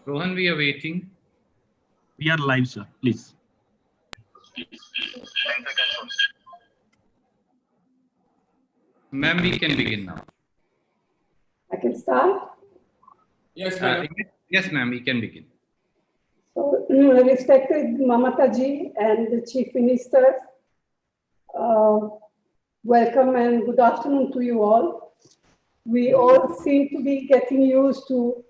Rohan, we are waiting. We are live, sir. Please. Ma'am, we can begin now. I can start. Yes, madam. Yes, ma'am, we can begin. So, respected Mamata ji and the Chief Minister, welcome and good afternoon to you all. We all seem to be getting used to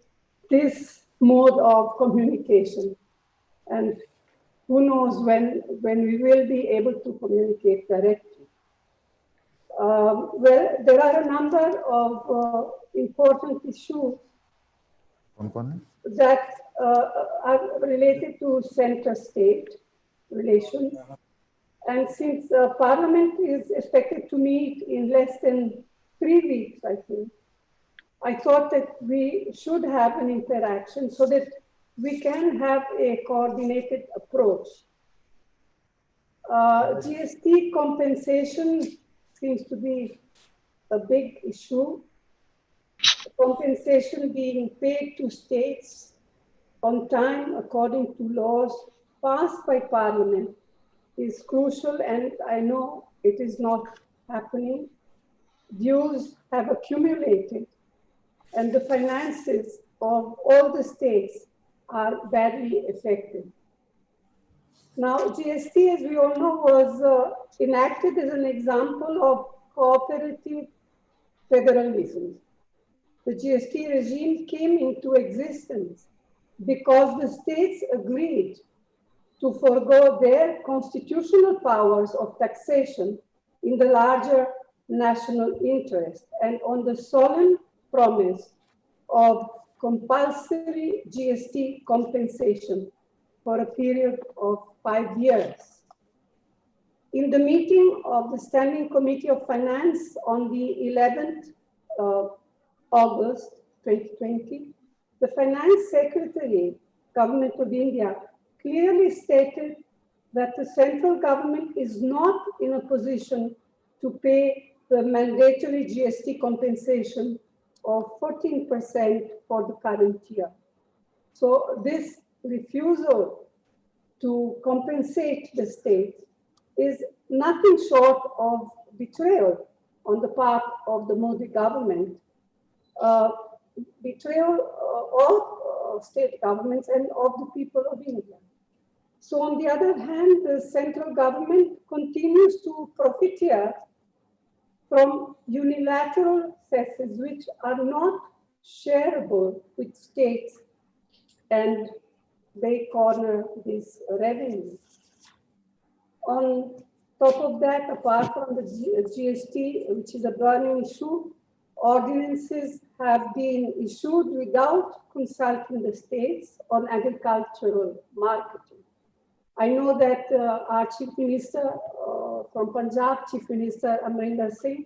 this mode of communication. And who knows when we will be able to communicate directly. Well, there are a number of important issues that are related to center-state relations. And since Parliament is expected to meet in less than 3 weeks, I think, I thought that we should have an interaction so that we can have a coordinated approach. GST compensation seems to be a big issue. Compensation being paid to states on time according to laws passed by Parliament is crucial, and I know it is not happening. Dues have accumulated and the finances of all the states are badly affected. Now, GST, as we all know, was enacted as an example of cooperative federalism. The GST regime came into existence because the states agreed to forego their constitutional powers of taxation in the larger national interest and on the solemn promise of compulsory GST compensation for a period of 5 years. In the meeting of the Standing Committee of Finance on the 11th August 2020, the Finance Secretary, Government of India, clearly stated that the central government is not in a position to pay the mandatory GST compensation of 14% for the current year. So this refusal to compensate the state is nothing short of betrayal on the part of the Modi government, betrayal of state governments and of the people of India. So on the other hand, the central government continues to profiteer from unilateral cesses which are not shareable with states, and they corner this revenue. On top of that, apart from the GST, which is a burning issue, ordinances have been issued without consulting the states on agricultural marketing. I know that our Chief Minister from Punjab, Chief Minister Amrinder Singh,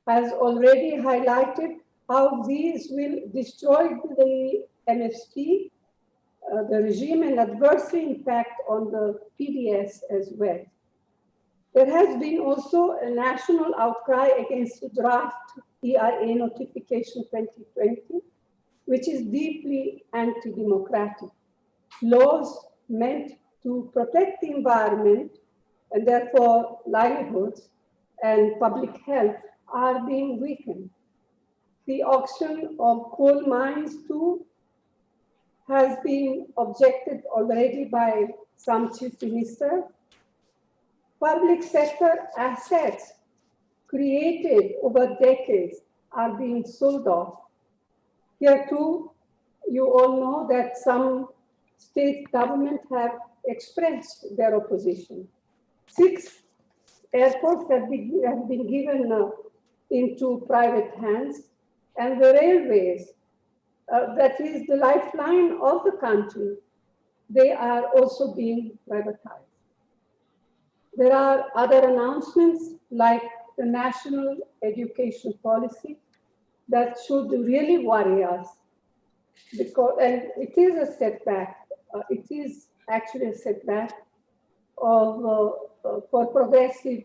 has already highlighted how these will destroy the MSP, the regime, and adversely impact on the PDS as well. There has been also a national outcry against the draft ERA notification 2020, which is deeply anti-democratic. Laws meant to protect the environment and therefore livelihoods and public health are being weakened. The auction of coal mines too has been objected already by some chief ministers. Public sector assets created over decades are being sold off. Here too, you all know that some state governments have expressed their opposition. 6 airports have been given into private hands, and the railways, that is the lifeline of the country, they are also being privatized. There are other announcements like the national education policy that should really worry us, because, and it is a setback. It is actually a setback of for progressive,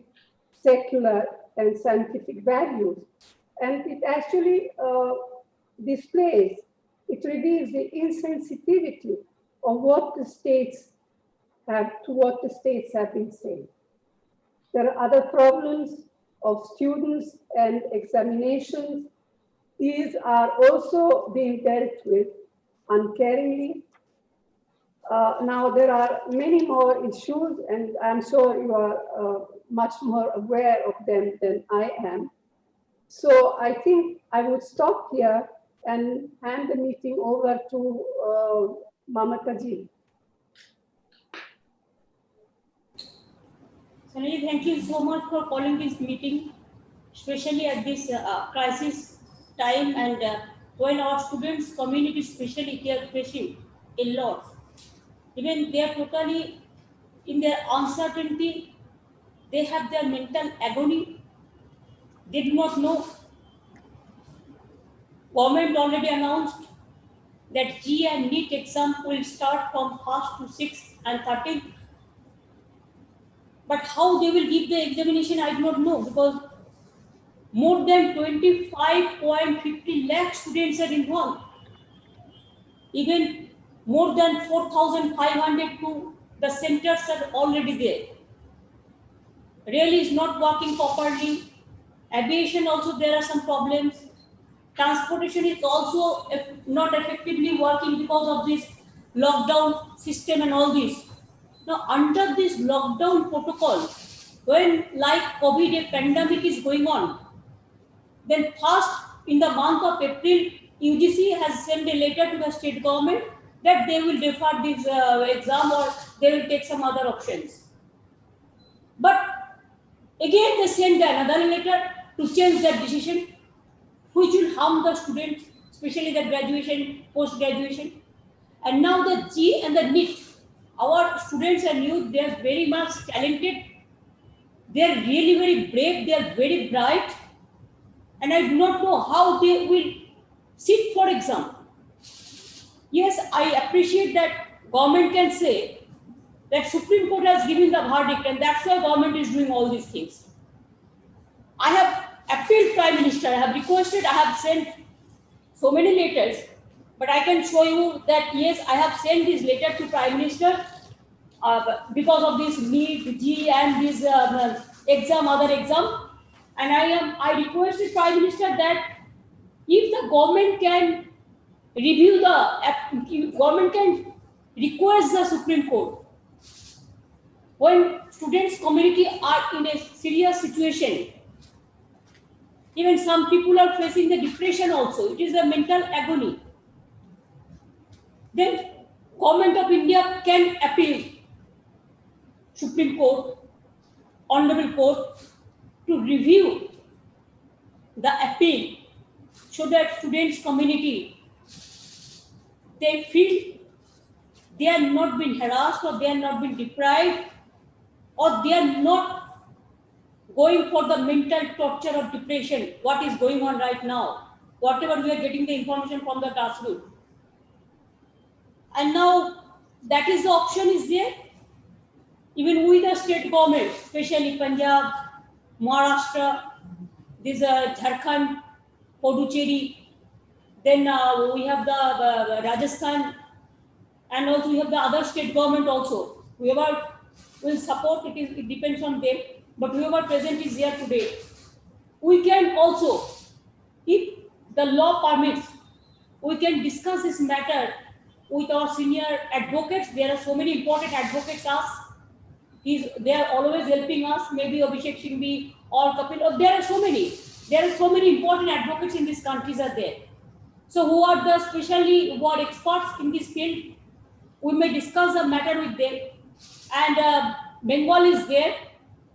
secular, and scientific values, and it actually displays, it reveals the insensitivity of what the states have been saying. There are other problems of students and examinations. These are also being dealt with uncaringly. Now, there are many more issues, and I'm sure you are much more aware of them than I am. So I think I would stop here and hand the meeting over to Mamata ji. Sanjay, thank you so much for calling this meeting, especially at this crisis time, and when our students community, especially, they are facing a lot. Even they are totally in their uncertainty, they have their mental agony, they do not know. Government already announced that G and NEET exam will start from 1st to 6th and 13th. But how they will give the examination, I do not know, because more than 25.50 lakh students are involved. Even more than 4,500 to the centers are already there. Rail is not working properly. Aviation also, there are some problems. Transportation is also not effectively working because of this lockdown system and all this. Now, under this lockdown protocol, when like COVID, a pandemic is going on, then first in the month of April, UGC has sent a letter to the state government that they will defer this exam or they will take some other options. But again, they sent another letter to change that decision, which will harm the students, especially the graduation, post-graduation. And now the G and the NEET, our students and youth, they are very much talented. They are really very brave. They are very bright. And I do not know how they will sit for exam. Yes, I appreciate that government can say that Supreme Court has given the verdict and that's why government is doing all these things. I have appealed Prime Minister, I have requested, I have sent so many letters, but I can show you that yes, I have sent this letter to Prime Minister because of this NEET, G and this exam, other exam, and I requested Prime Minister that if the government can review government can request the Supreme Court when students community are in a serious situation. Even some people are facing the depression also. It is a mental agony. Then Government of India can appeal Supreme Court, Honorable Court to review the appeal so that students community, they feel they are not being harassed or they are not being deprived or they are not going for the mental torture of depression, what is going on right now, whatever we are getting the information from the grassroots. And now that is the option is there. Even with the state government, especially Punjab, Maharashtra, this Jharkhand, Puducherry, then we have the Rajasthan, and also we have the other state government also. Whoever will support it depends on them. But whoever present is here today, we can also, if the law permits, we can discuss this matter with our senior advocates. There are so many important advocates they are always helping us, maybe Abhishek Singhvi or Kapil, or there are so many important advocates in this countries are there. So who are who are experts in this field, we may discuss the matter with them. And Bengal is there.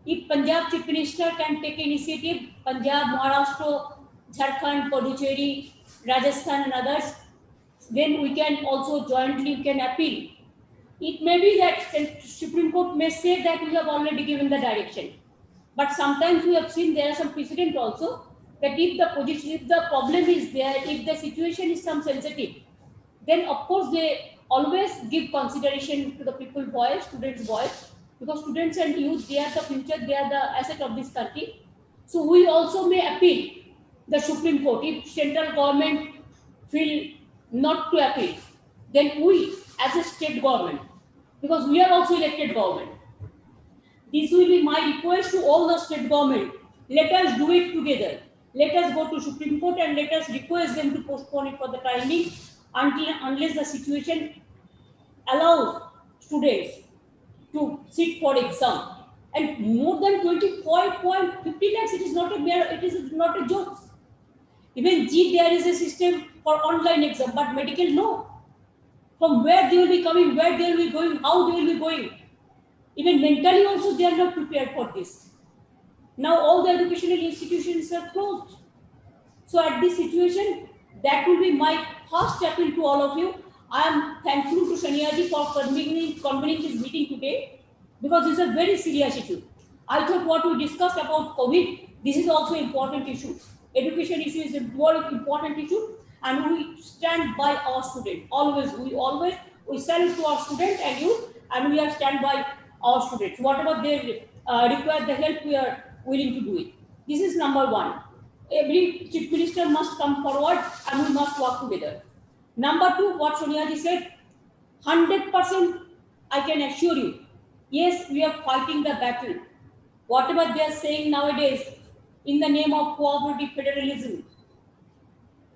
If Punjab Chief Minister can take initiative, Punjab, Maharashtra, Jharkhand, Puducherry, Rajasthan and others, then we can also jointly appeal It may be that Supreme Court may say that we have already given the direction. But sometimes we have seen there are some precedent also that if the position, if the problem is there, if the situation is some sensitive, then of course they always give consideration to the people's voice, students' voice, because students and youth, they are the future, they are the asset of this country. So we also may appeal the Supreme Court. If central government feel not to appeal, then we as a state government, because we are also elected government, this will be my request to all the state government. Let us do it together. Let us go to Supreme Court and let us request them to postpone it for the time being unless the situation allows students to sit for exam. And more than 25.50 lakhs, it is not a joke. Even G, there is a system for online exam, but medical, no. From where they will be coming, where they will be going, how they will be going. Even mentally also, they are not prepared for this. Now all the educational institutions are closed. So at this situation, that will be my first appeal to all of you. I am thankful to Saniaji for convening this meeting today, because it's a very serious issue. I thought what we discussed about COVID, this is also important issue. Education issue is a more important issue, and we stand by our students. We salute to our students and youth, and we are stand by our students. Whatever they require the help, we are willing to do it. This is number one. Every chief minister must come forward and we must work together. Number two, what Soniaji said, 100% I can assure you, yes, we are fighting the battle. Whatever they are saying nowadays in the name of cooperative federalism,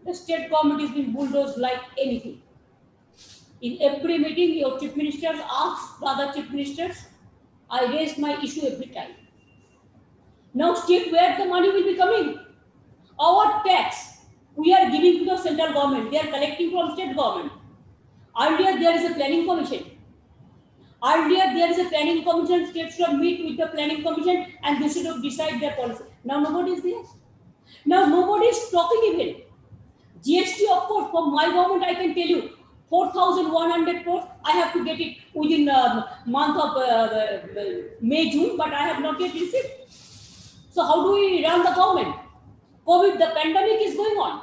the state government is being bulldozed like anything. In every meeting, your chief ministers ask the other chief ministers, I raise my issue every time. Now state, where the money will be coming? Our tax, we are giving to the central government. They are collecting from state government. Earlier, there is a planning commission. States should meet with the planning commission and they should have decide their policy. Now nobody is there. Now nobody is talking even. GST, of course, from my government, I can tell you, 4,100 crores, I have to get it within month of May, June, but I have not yet received. So how do we run the government? COVID, the pandemic is going on.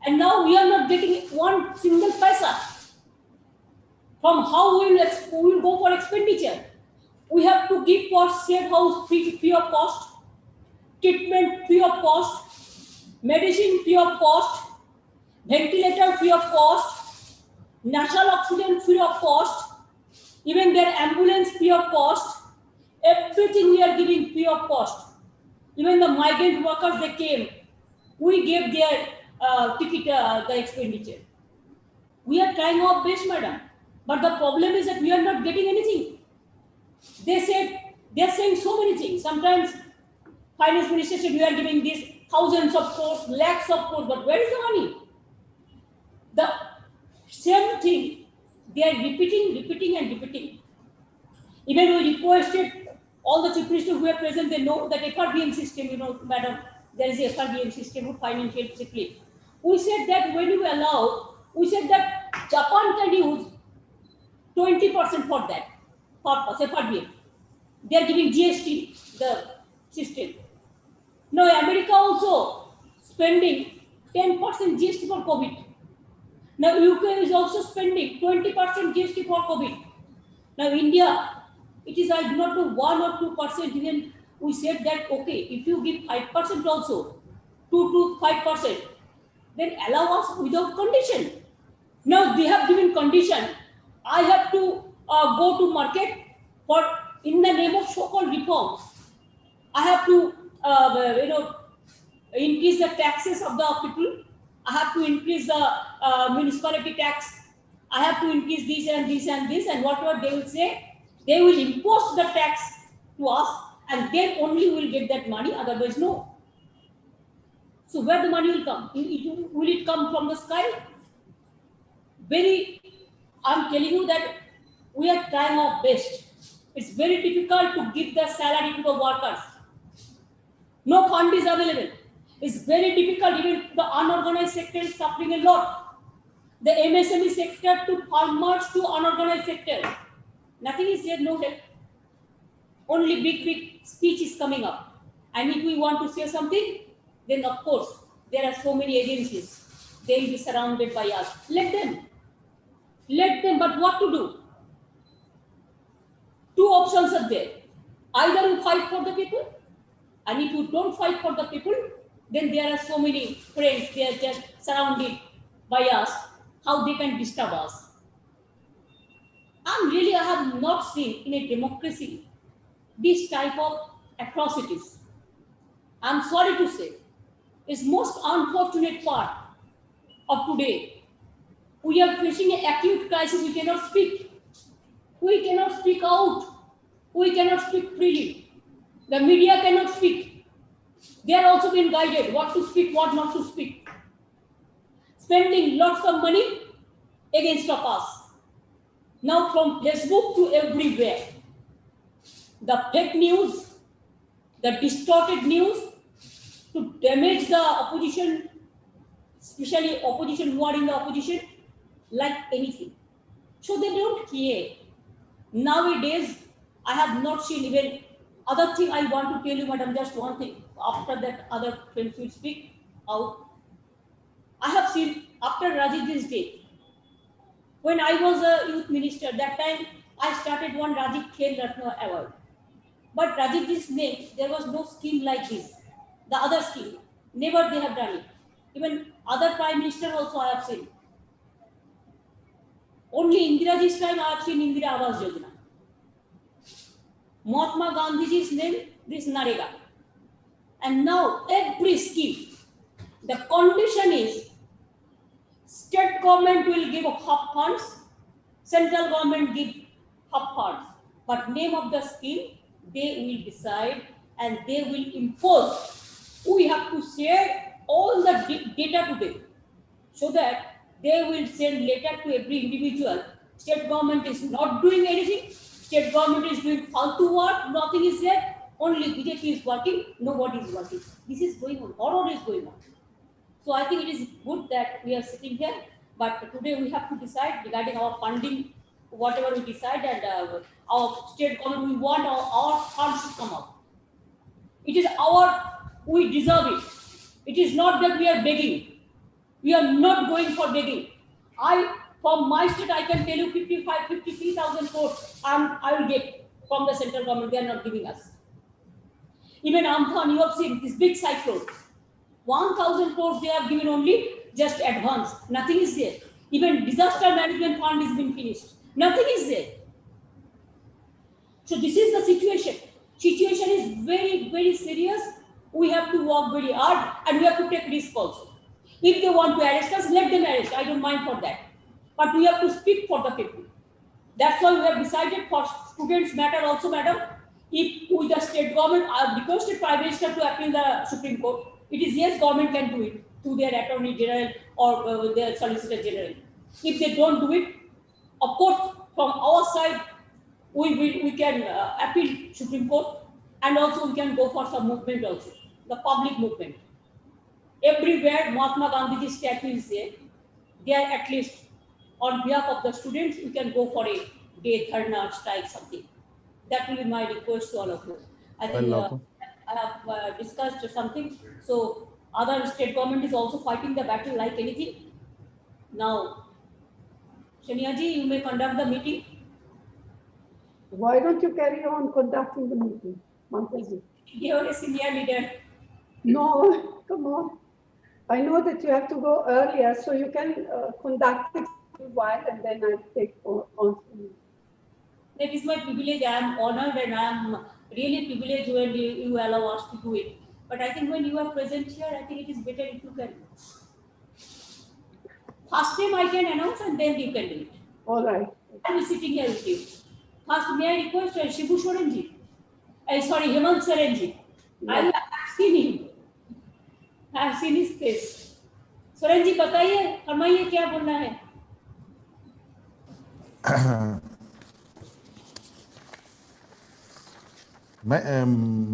And now we are not getting one single paisa. From how we will go for expenditure. We have to give for safe house free of cost, treatment free of cost, medicine free of cost, ventilator free of cost, nasal oxygen free of cost, even their ambulance free of cost. Everything we are giving free of cost. Even the migrant workers, they came. We gave their ticket, the expenditure. We are trying our best, madam. But the problem is that we are not getting anything. They are saying so many things. Sometimes finance minister said we are giving this thousands of crores, lakhs of crores, but where is the money? The same thing, they are repeating. Even we requested all the chief ministers who are present, they know that FRBM system, madam, there is a FRBM system of financial discipline. We said that when you allow, we said that Japan can use 20% for that purpose, FRBM. They are giving GST, the system. Now America also spending 10% GST for COVID. Now UK is also spending 20% GST for COVID. Now India, it is, I do not know, 1 or 2%. Even we said that, okay, if you give 5% also, 2 to 5%, then allow us without condition. Now they have given condition. I have to go to market for, in the name of so-called reforms. I have to, increase the taxes of the people. I have to increase the municipality tax. I have to increase this and this and this, and whatever they will say, they will impose the tax to us, and then only we will get that money, otherwise no. So where the money will come? Will it come from the sky? I'm telling you that we are trying our best. It's very difficult to give the salary to the workers. No fund is available. It's very difficult. Even the unorganized sector is suffering a lot. The MSME sector to farmers to unorganized sector. Nothing is there, no help. Only big speech is coming up. And if we want to say something, then of course, there are so many agencies. They will be surrounded by us. Let them. Let them, but what to do? Two options are there. Either you fight for the people, and if you don't fight for the people, then there are so many friends, they are just surrounded by us, how they can disturb us. I have not seen in a democracy this type of atrocities. I'm sorry to say, it's most unfortunate part of today. We are facing an acute crisis, we cannot speak. We cannot speak out. We cannot speak freely. The media cannot speak. They are also being guided what to speak, what not to speak. Spending lots of money against of us. Now from Facebook to everywhere. The fake news, the distorted news to damage the opposition, especially opposition who are in the opposition, like anything. So they don't care. Nowadays, I have not seen even other thing I want to tell you, madam, just one thing. After that, other friends will speak out. I have seen after Rajiv's death, when I was a youth minister, that time I started one Rajiv Khel Ratna Award. But Rajiv's name, there was no scheme like this. The other scheme, never they have done it. Even other prime minister also I have seen. Only Indiraji's time I have seen Indira Awas Yojana. Mahatma Gandhiji's name, this Narega. And now every scheme, the condition is state government will give half funds, central government give half funds. But name of the scheme, they will decide and they will impose. We have to share all the data to them so that they will send letter to every individual. State government is not doing anything. State government is doing faltu work. Nothing is there. Only BJP is working. Nobody is working. This is going on. Horror is going on. So I think it is good that we are sitting here. But today we have to decide regarding our funding, whatever we decide, and our state government, we want our funds to come out. It is we deserve it. It is not that we are begging. We are not going for begging. From my state, I can tell you 53,000 crores I will get from the central government. They are not giving us. Even Amphan, you have seen this big cyclone. 1,000 crores they have given only just advance. Nothing is there. Even disaster management fund is being finished. Nothing is there. So this is the situation. Situation is very, very serious. We have to work very hard and we have to take risk also. If they want to arrest us, let them arrest. I don't mind for that. But we have to speak for the people. That's why we have decided for students matter also, madam. If with the state government, I have requested Prime Minister to appeal the Supreme Court. It is yes, government can do it through their Attorney General or their Solicitor General. If they don't do it, of course, from our side, we can appeal Supreme Court, and also we can go for some movement also, the public movement. Everywhere Mahatma Gandhi's statue is there, there at least on behalf of the students, we can go for a day, dharna, strike, something. That will be my request to all of you. I think I have discussed something. So other state government is also fighting the battle like anything. Now, Shaniaji, you may conduct the meeting. Why don't you carry on conducting the meeting, Mamtaji? You are a senior leader. No, come on. I know that you have to go earlier, so you can conduct it for a while and then I'll take on. That is my privilege. I am honored and I am really privileged when you allow us to do it. But I think when you are present here, I think it is better if you can. First time I can announce and then you can do it. All right. I will be sitting here with you. First, may I request Shibu Sorenji? Sorry, Hemant Sorenji. I have seen him. I have seen his face. Sorenji, बताइए, फरमाइए क्या बोलना है?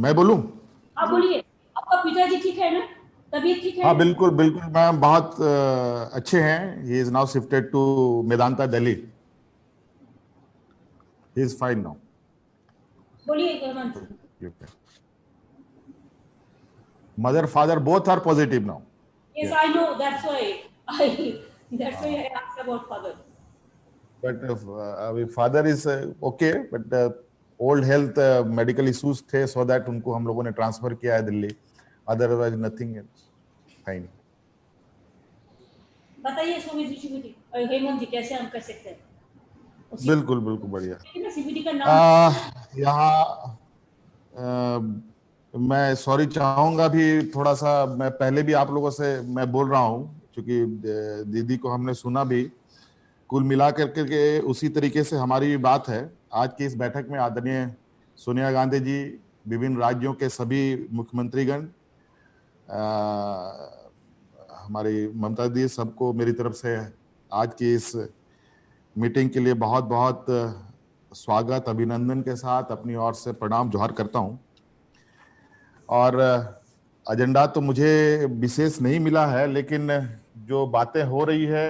मैं बोलूं? आप बोलिए. आपका पिताजी ठीक है ना? तबीयत ठीक है? हाँ बिल्कुल बिल्कुल मैम बहुत अच्छे हैं. He is now shifted to Medanta, Delhi. he is fine now. बोलिए Hemant. You can. Mother, father, both are positive now. Yes, Yeah. I know. That's why I asked about father. But father is okay, but old health medical issues थे, so that उनको हम लोगों ने transfer किया है Delhi. Otherwise nothing else. Fine. बताइए Sumit ji, CBD और हेमंत जी कैसे हम कर सकते हैं? बिल्कुल बिल्कुल बढ़िया. सीबीडी का नाम यहाँ मैं सॉरी चाहूंगा भी, थोड़ा सा मैं पहले भी आप लोगों से मैं बोल रहा हूँ, क्योंकि दीदी को हमने सुना भी. कुल मिला करके के उसी तरीके से हमारी भी बात है. आज की इस बैठक में आदरणीय सोनिया गांधी जी, विभिन्न राज्यों के सभी मुख्यमंत्रीगण, हमारी ममता दी, सबको मेरी तरफ से आज की इस मीटिंग के लिए बहुत बहुत स्वागत, अभिनंदन के साथ अपनी ओर से प्रणाम जोहार करता हूं. और एजेंडा तो मुझे विशेष नहीं मिला है, लेकिन जो बातें हो रही है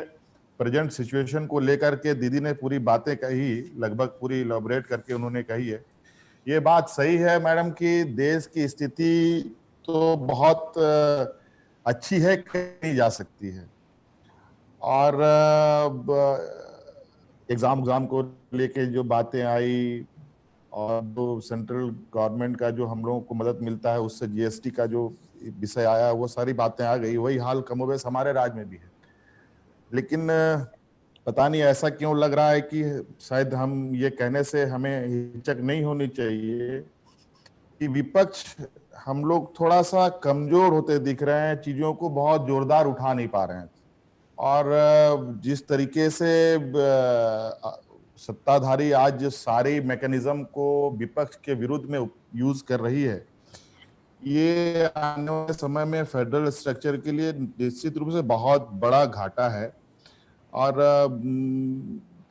प्रेजेंट सिचुएशन को लेकर के, दीदी ने पूरी बातें कही, लगभग पूरी इलैबोरेट करके उन्होंने कही है. ये बात सही है मैडम कि देश की स्थिति तो बहुत अच्छी है, कहीं जा सकती है. और एग्जाम को लेके जो बातें आई, और जो सेंट्रल गवर्नमेंट का जो हम लोगों को मदद मिलता है, उससे जीएसटी का जो विषय आया, वो सारी बातें आ गई. वही हाल कमोबेश हमारे राज्य में भी है. लेकिन पता नहीं ऐसा क्यों लग रहा है कि शायद हम ये कहने से हमें हिचक नहीं होनी चाहिए कि विपक्ष हम लोग थोड़ा सा कमजोर होते दिख रहे हैं, चीजों को बहुत जोरदार उठा नहीं पा रहे हैं. और जिस तरीके से सत्ताधारी आज सारे मैकेनिज्म को विपक्ष के विरुद्ध में यूज कर रही है, ये आने वाले समय में फेडरल स्ट्रक्चर के लिए निश्चित रूप से बहुत बड़ा घाटा है. और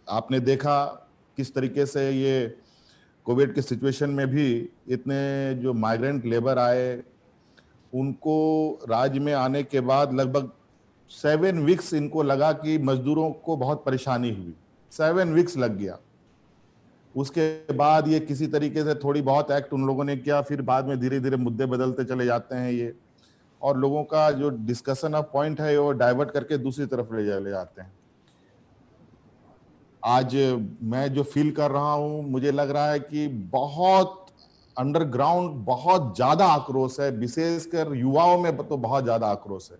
आपने देखा किस तरीके से ये कोविड के सिचुएशन में भी इतने जो माइग्रेंट लेबर आए, उनको राज्य में आने के बाद लगभग 7 वीक्स इनको लगा कि मजदूरों को बहुत परेशानी हुई. 7 वीक्स लग गया. उसके बाद ये किसी तरीके से थोड़ी बहुत एक्ट उन लोगों ने किया, फिर बाद में धीरे धीरे मुद्दे बदलते चले जाते हैं ये, और लोगों का जो डिस्कशन ऑफ पॉइंट है वो डाइवर्ट करके दूसरी तरफ ले जाते हैं. आज मैं जो फील कर रहा हूं, मुझे लग रहा है कि बहुत अंडरग्राउंड बहुत ज्यादा आक्रोश है, विशेषकर युवाओं में तो बहुत ज्यादा आक्रोश है.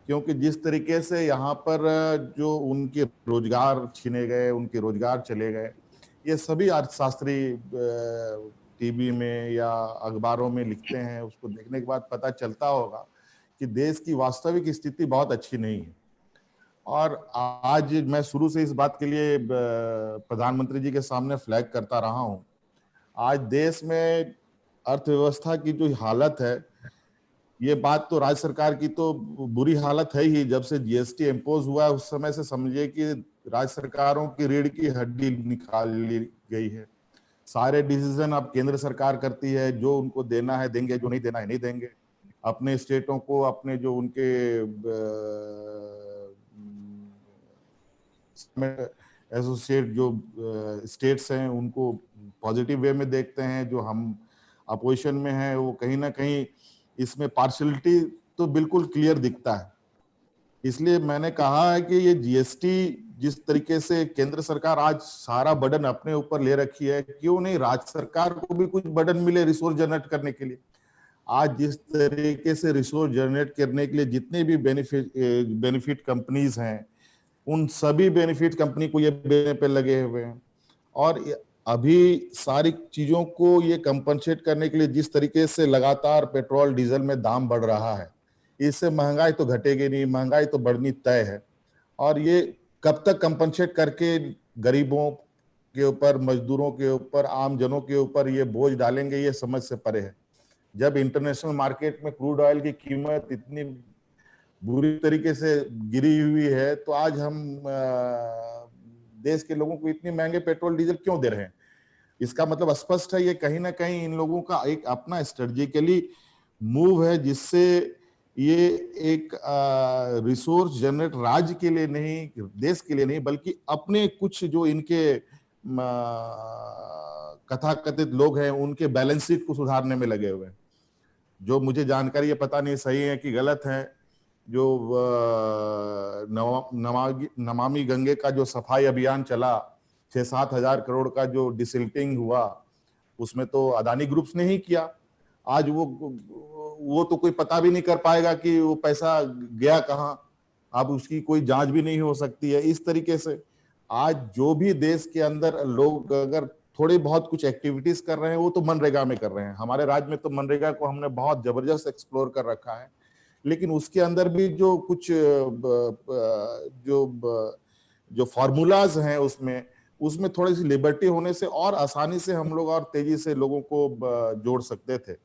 क्योंकि जिस तरीके से यहाँ पर जो उनके रोजगार छीने गए, उनके रोजगार चले गए, ये सभी अर्थशास्त्री टीवी में या अखबारों में लिखते हैं. उसको देखने के बाद पता चलता होगा कि देश की वास्तविक स्थिति बहुत अच्छी नहीं है. और आज मैं शुरू से इस बात के लिए प्रधानमंत्री जी के सामने फ्लैग करता रहा हूं. आज देश में अर्थव्यवस्था की जो हालत है, ये बात तो राज्य सरकार की तो बुरी हालत है ही. जब से जीएसटी इम्पोज हुआ है उस समय से समझिए कि राज्य सरकारों की रीढ़ की हड्डी निकाल ली गई है. सारे डिसीजन अब केंद्र सरकार करती है, जो उनको देना है देंगे, जो नहीं देना है नहीं देंगे. अपने स्टेटों को, अपने जो उनके एसोसिएट जो स्टेट्स हैं, उनको पॉजिटिव वे में देखते हैं. जो हम अपोजिशन में हैं, वो कहीं ना कहीं इसमें पार्शियलिटी तो बिल्कुल क्लियर दिखता है. इसलिए मैंने कहा है कि ये जीएसटी जिस तरीके से केंद्र सरकार आज सारा बर्डन अपने ऊपर ले रखी है, क्यों नहीं राज्य सरकार को भी कुछ बर्डन मिले रिसोर्स जनरेट करने के लिए. आज जिस तरीके से रिसोर्स जनरेट करने के लिए जितने भी बेनिफिट कंपनीज हैं, उन सभी बेनिफिट कंपनी को ये देने पे लगे हुए हैं. और अभी सारी चीजों को ये कंपनसेट करने के लिए जिस तरीके से लगातार पेट्रोल डीजल में दाम बढ़ रहा है, इससे महंगाई तो घटेगी नहीं, महंगाई तो बढ़नी तय है. और ये कब तक कंपनसेट करके गरीबों के ऊपर, मजदूरों के ऊपर, आम जनों के ऊपर ये बोझ डालेंगे, ये समझ से परे है. जब इंटरनेशनल मार्केट में क्रूड ऑयल की कीमत इतनी बुरी तरीके से गिरी हुई है, तो आज हम देश के लोगों को इतने महंगे पेट्रोल डीजल क्यों दे रहे हैं? इसका मतलब स्पष्ट है, ये कहीं ना कहीं इन लोगों का एक अपना स्ट्रेटेजिकली मूव है, जिससे ये एक रिसोर्स जनरेट राज्य के लिए नहीं, देश के लिए नहीं, बल्कि अपने कुछ जो इनके कथाकथित लोग हैं उनके बैलेंस शीट को सुधारने में लगे हुए हैं। जो मुझे जानकारी है, पता नहीं सही है कि गलत है, जो नमामि गंगे का जो सफाई अभियान चला, 6-7 हजार करोड़ का जो डिसिल्टिंग हुआ, उसमें तो अदानी ग्रुप्स ने ही किया। आज वो तो कोई पता भी नहीं कर पाएगा कि वो पैसा गया कहाँ, अब उसकी कोई जांच भी नहीं हो सकती है। इस तरीके से आज जो भी देश के अंदर लोग अगर थोड़ी बहुत कुछ एक्टिविटीज कर रहे हैं, वो तो मनरेगा में कर रहे हैं। हमारे राज्य में तो मनरेगा को हमने बहुत जबरदस्त एक्सप्लोर कर रखा है, लेकिन उसके अंदर भी जो कुछ जो फॉर्मूलाज हैं उसमें थोड़ी सी लिबर्टी होने से और आसानी से हम लोग और तेजी से लोगों को जोड़ सकते थे।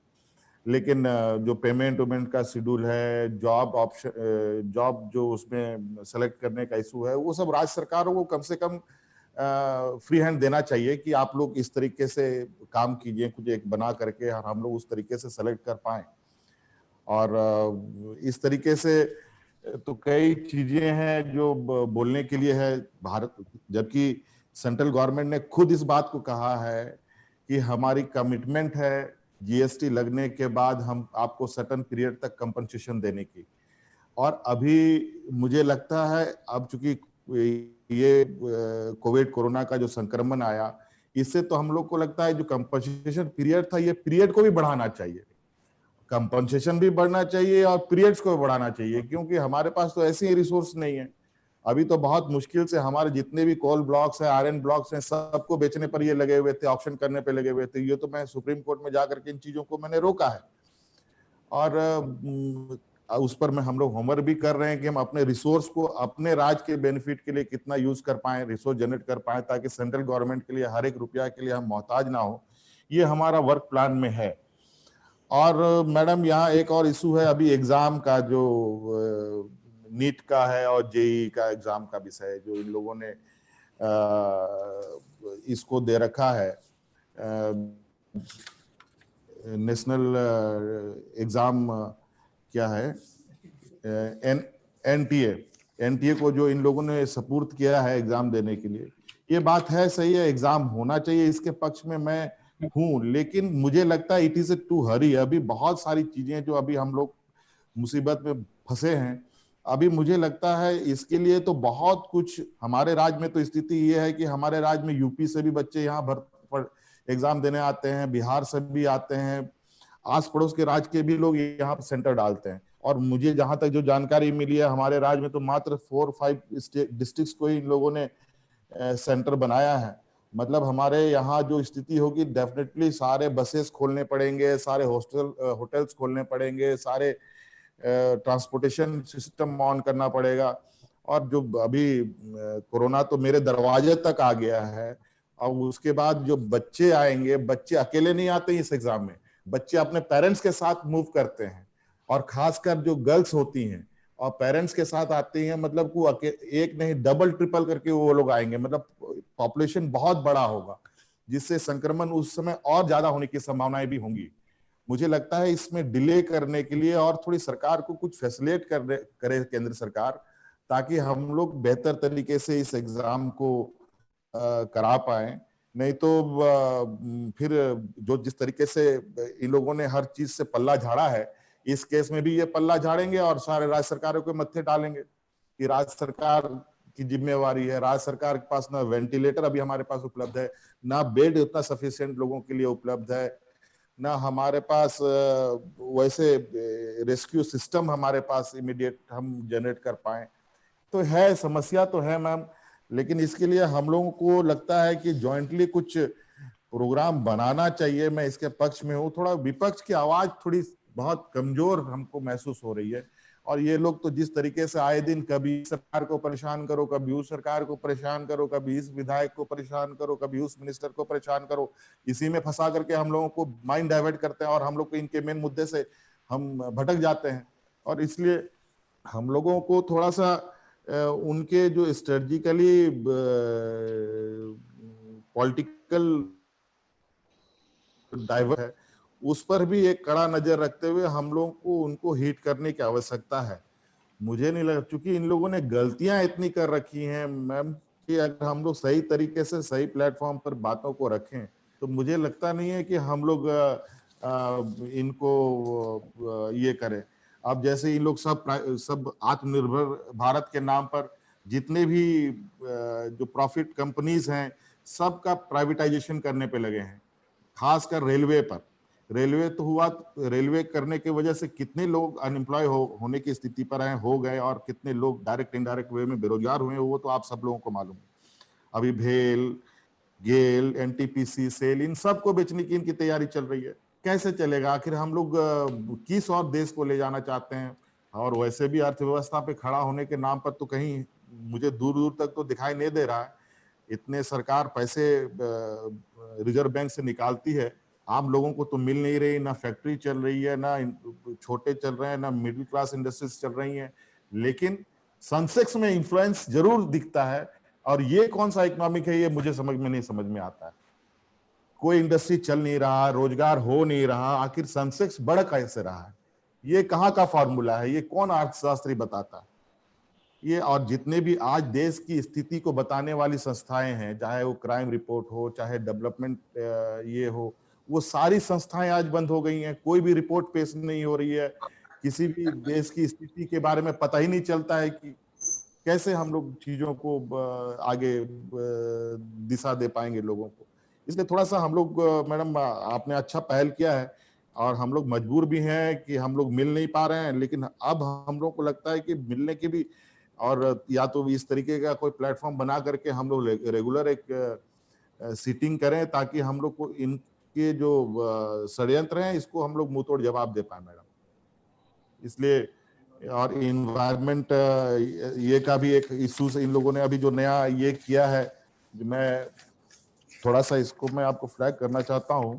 लेकिन जो पेमेंट का शेड्यूल है, जॉब जो उसमें सेलेक्ट करने का इशू है, वो सब राज्य सरकारों को कम से कम फ्री हैंड देना चाहिए कि आप लोग इस तरीके से काम कीजिए, कुछ एक बना करके, और हम लोग उस तरीके से सेलेक्ट कर पाए। और इस तरीके से तो कई चीजें हैं जो बोलने के लिए है भारत, जबकि सेंट्रल गवर्नमेंट ने खुद इस बात को कहा है कि हमारी कमिटमेंट है जीएसटी लगने के बाद हम आपको सर्टेन पीरियड तक कंपनसेशन देने की। और अभी मुझे लगता है अब चूंकि ये कोरोना का जो संक्रमण आया, इससे तो हम लोग को लगता है जो कंपनसेशन पीरियड था, ये पीरियड को भी बढ़ाना चाहिए, कंपनसेशन भी बढ़ना चाहिए और पीरियड्स को भी बढ़ाना चाहिए, क्योंकि हमारे पास तो ऐसे ही रिसोर्स नहीं है। अभी तो बहुत मुश्किल से हमारे जितने भी कोल ब्लॉक्स हैं, आयरन ब्लॉक्स हैं, सबको बेचने पर ये लगे हुए थे, ऑप्शन करने पे लगे हुए थे। ये तो मैं सुप्रीम कोर्ट में जाकर के इन चीजों को मैंने रोका है, और उस पर हम लोग होमवर्क भी कर रहे हैं कि हम अपने रिसोर्स को अपने राज्य के बेनिफिट के लिए कितना यूज कर पाए, रिसोर्स जनरेट कर पाए, ताकि सेंट्रल गवर्नमेंट के लिए हर एक रुपया के लिए हम मोहताज ना हो। ये हमारा वर्क प्लान में है। और मैडम यहाँ एक और इशू है, अभी एग्जाम का जो नीट का है और जेई का एग्जाम का विषय, जो इन लोगों ने इसको दे रखा है, नेशनल एग्जाम क्या है, एनटीए को जो इन लोगों ने सपुर्द किया है एग्जाम देने के लिए, ये बात है, सही है, एग्जाम होना चाहिए, इसके पक्ष में मैं हूं। लेकिन मुझे लगता है इट इज टू हरी। अभी बहुत सारी चीजें जो अभी हम लोग मुसीबत में फंसे हैं, अभी मुझे लगता है इसके लिए तो बहुत कुछ हमारे राज्य में तो स्थिति ये है कि हमारे राज्य में यूपी से भी बच्चे यहाँ एग्जाम देने आते हैं, बिहार से भी आते हैं, आस पड़ोस के राज्य के भी लोग यहाँ पर सेंटर डालते हैं। और मुझे जहां तक जो जानकारी मिली है, हमारे राज्य में तो मात्र 4-5 डिस्ट्रिक्ट्स को ही इन लोगों ने सेंटर बनाया है। मतलब हमारे यहाँ जो स्थिति होगी, डेफिनेटली सारे बसेस खोलने पड़ेंगे, सारे होटल्स खोलने पड़ेंगे, सारे ट्रांसपोर्टेशन सिस्टम ऑन करना पड़ेगा। और जो अभी कोरोना तो मेरे दरवाजे तक आ गया है, और उसके बाद जो बच्चे आएंगे, बच्चे अकेले नहीं आते इस एग्जाम में, बच्चे अपने पेरेंट्स के साथ मूव करते हैं, और खासकर जो गर्ल्स होती हैं और पेरेंट्स के साथ आती हैं, मतलब को एक नहीं डबल ट्रिपल करके वो लोग आएंगे, मतलब पॉपुलेशन बहुत बड़ा होगा, जिससे संक्रमण उस समय और ज्यादा होने की संभावनाएं भी होंगी। मुझे लगता है इसमें डिले करने के लिए और थोड़ी सरकार को कुछ फैसिलिटेट करे केंद्र सरकार, ताकि हम लोग बेहतर तरीके से इस एग्जाम को करा पाए। नहीं तो फिर जो जिस तरीके से इन लोगों ने हर चीज से पल्ला झाड़ा है, इस केस में भी ये पल्ला झाड़ेंगे और सारे राज्य सरकारों के मत्थे डालेंगे कि राज्य सरकार की जिम्मेवारी है। राज्य सरकार के पास ना वेंटिलेटर अभी हमारे पास उपलब्ध है, ना बेड उतना सफिशिएंट लोगों के लिए उपलब्ध है, ना हमारे पास वैसे रेस्क्यू सिस्टम हमारे पास इमीडिएट हम जनरेट कर पाए। तो है, समस्या तो है मैम, लेकिन इसके लिए हम लोगों को लगता है कि जॉइंटली कुछ प्रोग्राम बनाना चाहिए। मैं इसके पक्ष में हूँ। थोड़ा विपक्ष की आवाज थोड़ी बहुत कमजोर हमको महसूस हो रही है, और ये लोग तो जिस तरीके से आए दिन कभी सरकार को परेशान करो, कभी उस सरकार को परेशान करो, कभी इस विधायक को परेशान करो, कभी उस मिनिस्टर को परेशान करो, इसी में फंसा करके हम लोगों को माइंड डाइवर्ट करते हैं और हम लोग को इनके मेन मुद्दे से हम भटक जाते हैं। और इसलिए हम लोगों को थोड़ा सा उनके जो स्ट्रेटजिकली पॉलिटिकल डाइवर्ट है, उस पर भी एक कड़ा नजर रखते हुए हम लोगों को उनको हिट करने की आवश्यकता है। मुझे नहीं लगा, क्योंकि इन लोगों ने गलतियां इतनी कर रखी हैं मैम कि अगर हम लोग सही तरीके से सही प्लेटफॉर्म पर बातों को रखें तो मुझे लगता नहीं है कि हम लोग इनको ये करें। अब जैसे इन लोग सब आत्मनिर्भर भारत के नाम पर जितने भी जो प्रॉफिट कंपनीज हैं सबका प्राइवेटाइजेशन करने पे लगे हैं, खासकर रेलवे पर। रेलवे तो हुआ, रेलवे करने की वजह से कितने लोग अनएम्प्लॉय होने की स्थिति पर हैं, हो गए, और कितने लोग डायरेक्ट इनडायरेक्ट वे में बेरोजगार हुए, वो तो आप सब लोगों को मालूम है। अभी भेल, गेल, एनटीपीसी, सेल, इन सबको बेचने की इनकी तैयारी चल रही है। कैसे चलेगा? आखिर हम लोग किस और देश को ले जाना चाहते हैं? और वैसे भी अर्थव्यवस्था पे खड़ा होने के नाम पर तो कहीं मुझे दूर दूर तक तो दिखाई नहीं दे रहा है। इतने सरकार पैसे रिजर्व बैंक से निकालती है, आम लोगों को तो मिल नहीं रही, ना फैक्ट्री चल रही है, ना छोटे चल रहे हैं, ना मिडिल क्लास इंडस्ट्रीज चल रही हैं, लेकिन सेंसेक्स में इन्फ्लुएंस जरूर दिखता है। और ये कौन सा इकोनॉमिक है, ये मुझे समझ में आता है। कोई इंडस्ट्री चल नहीं रहा, रोजगार हो नहीं रहा, आखिर सेंसेक्स बढ़ कैसे रहा है? ये कहाँ का फॉर्मूला है? ये कौन अर्थशास्त्री बताता है ये? और जितने भी आज देश की स्थिति को बताने वाली संस्थाएं हैं, चाहे वो क्राइम रिपोर्ट हो, चाहे डेवलपमेंट ये हो, वो सारी संस्थाएं आज बंद हो गई हैं। कोई भी रिपोर्ट पेश नहीं हो रही है। किसी भी देश की स्थिति के बारे में पता ही नहीं चलता है कि कैसे हम लोग चीजों को आगे दिशा दे पाएंगे लोगों को। इसलिए थोड़ा सा हम लोग, मैडम आपने अच्छा पहल किया है, और हम लोग मजबूर भी हैं कि हम लोग मिल नहीं पा रहे हैं, लेकिन अब हम लोग को लगता है कि मिलने की भी, और या तो इस तरीके का कोई प्लेटफॉर्म बना करके हम लोग रेगुलर एक सीटिंग करें, ताकि हम लोग को इनके जो षड्यंत्र हैं इसको हम लोग मुंह तोड़ जवाब दे पाए मैडम। इसलिए, और इन्वायरमेंट ये का भी एक इशू इन लोगों ने अभी जो नया ये किया है, मैं थोड़ा सा इसको मैं आपको फ्लैग करना चाहता हूं।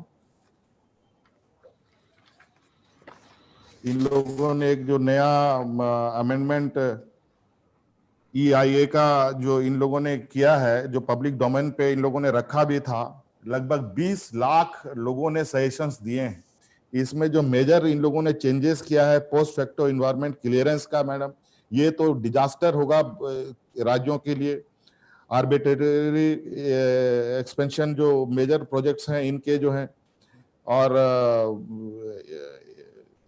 इन लोगों ने एक जो नया अमेंडमेंट EIA का जो इन लोगों ने किया है, जो पब्लिक डोमेन पे इन लोगों ने रखा भी था, लगभग 20 लाख लोगों ने सजेशंस दिए हैं। इसमें जो मेजर इन लोगों ने चेंजेस किया है, पोस्ट फैक्टो इन्वायरमेंट क्लियरेंस का, मैडम ये तो डिजास्टर होगा राज्यों के लिए। आर्बिट्रेरी एक्सपेंशन जो मेजर प्रोजेक्ट्स हैं इनके जो हैं, और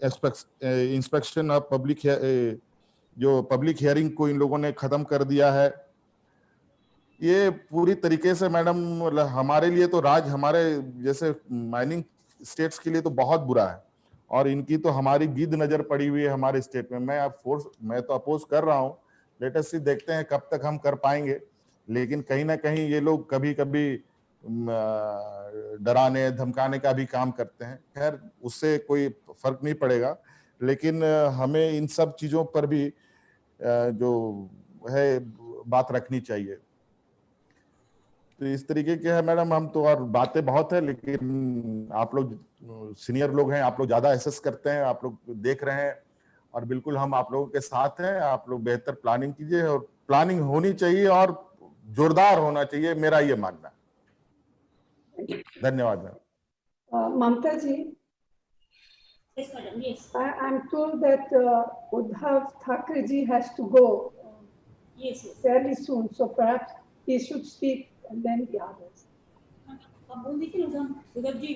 इंस्पेक्शन ऑफ पब्लिक, जो पब्लिक हियरिंग को इन लोगों ने खत्म कर दिया है। ये पूरी तरीके से मैडम हमारे लिए तो हमारे जैसे माइनिंग स्टेट्स के लिए तो बहुत बुरा है, और इनकी तो हमारी गिद्ध नजर पड़ी हुई है हमारे स्टेट में। मैं तो अपोज कर रहा हूँ, लेट अस सी, देखते हैं कब तक हम कर पाएंगे। लेकिन कहीं ना कहीं ये लोग कभी कभी डराने धमकाने का भी काम करते हैं। खैर, उससे कोई फर्क नहीं पड़ेगा, लेकिन हमें इन सब चीजों पर भी जो है बात रखनी चाहिए। तो इस तरीके के है मैडम, हम तो, और बातें बहुत है, लेकिन आप लोग सीनियर लोग हैं, आप लोग ज्यादा एसेस करते हैं, आप लोग देख रहे हैं, और बिल्कुल हम आप लोगों के साथ हैं। आप लोग बेहतर प्लानिंग कीजिए, और प्लानिंग होनी चाहिए और जोरदार होना चाहिए, मेरा ये मानना है। धन्यवाद ma'am. Mamta ji, Yes, madam. Yes. I'm told that Uddhav Thackeray ji has to go Yes. Yes. fairly soon, so perhaps he should speak and then the others. आप बोल दीजिए उद्धव जी।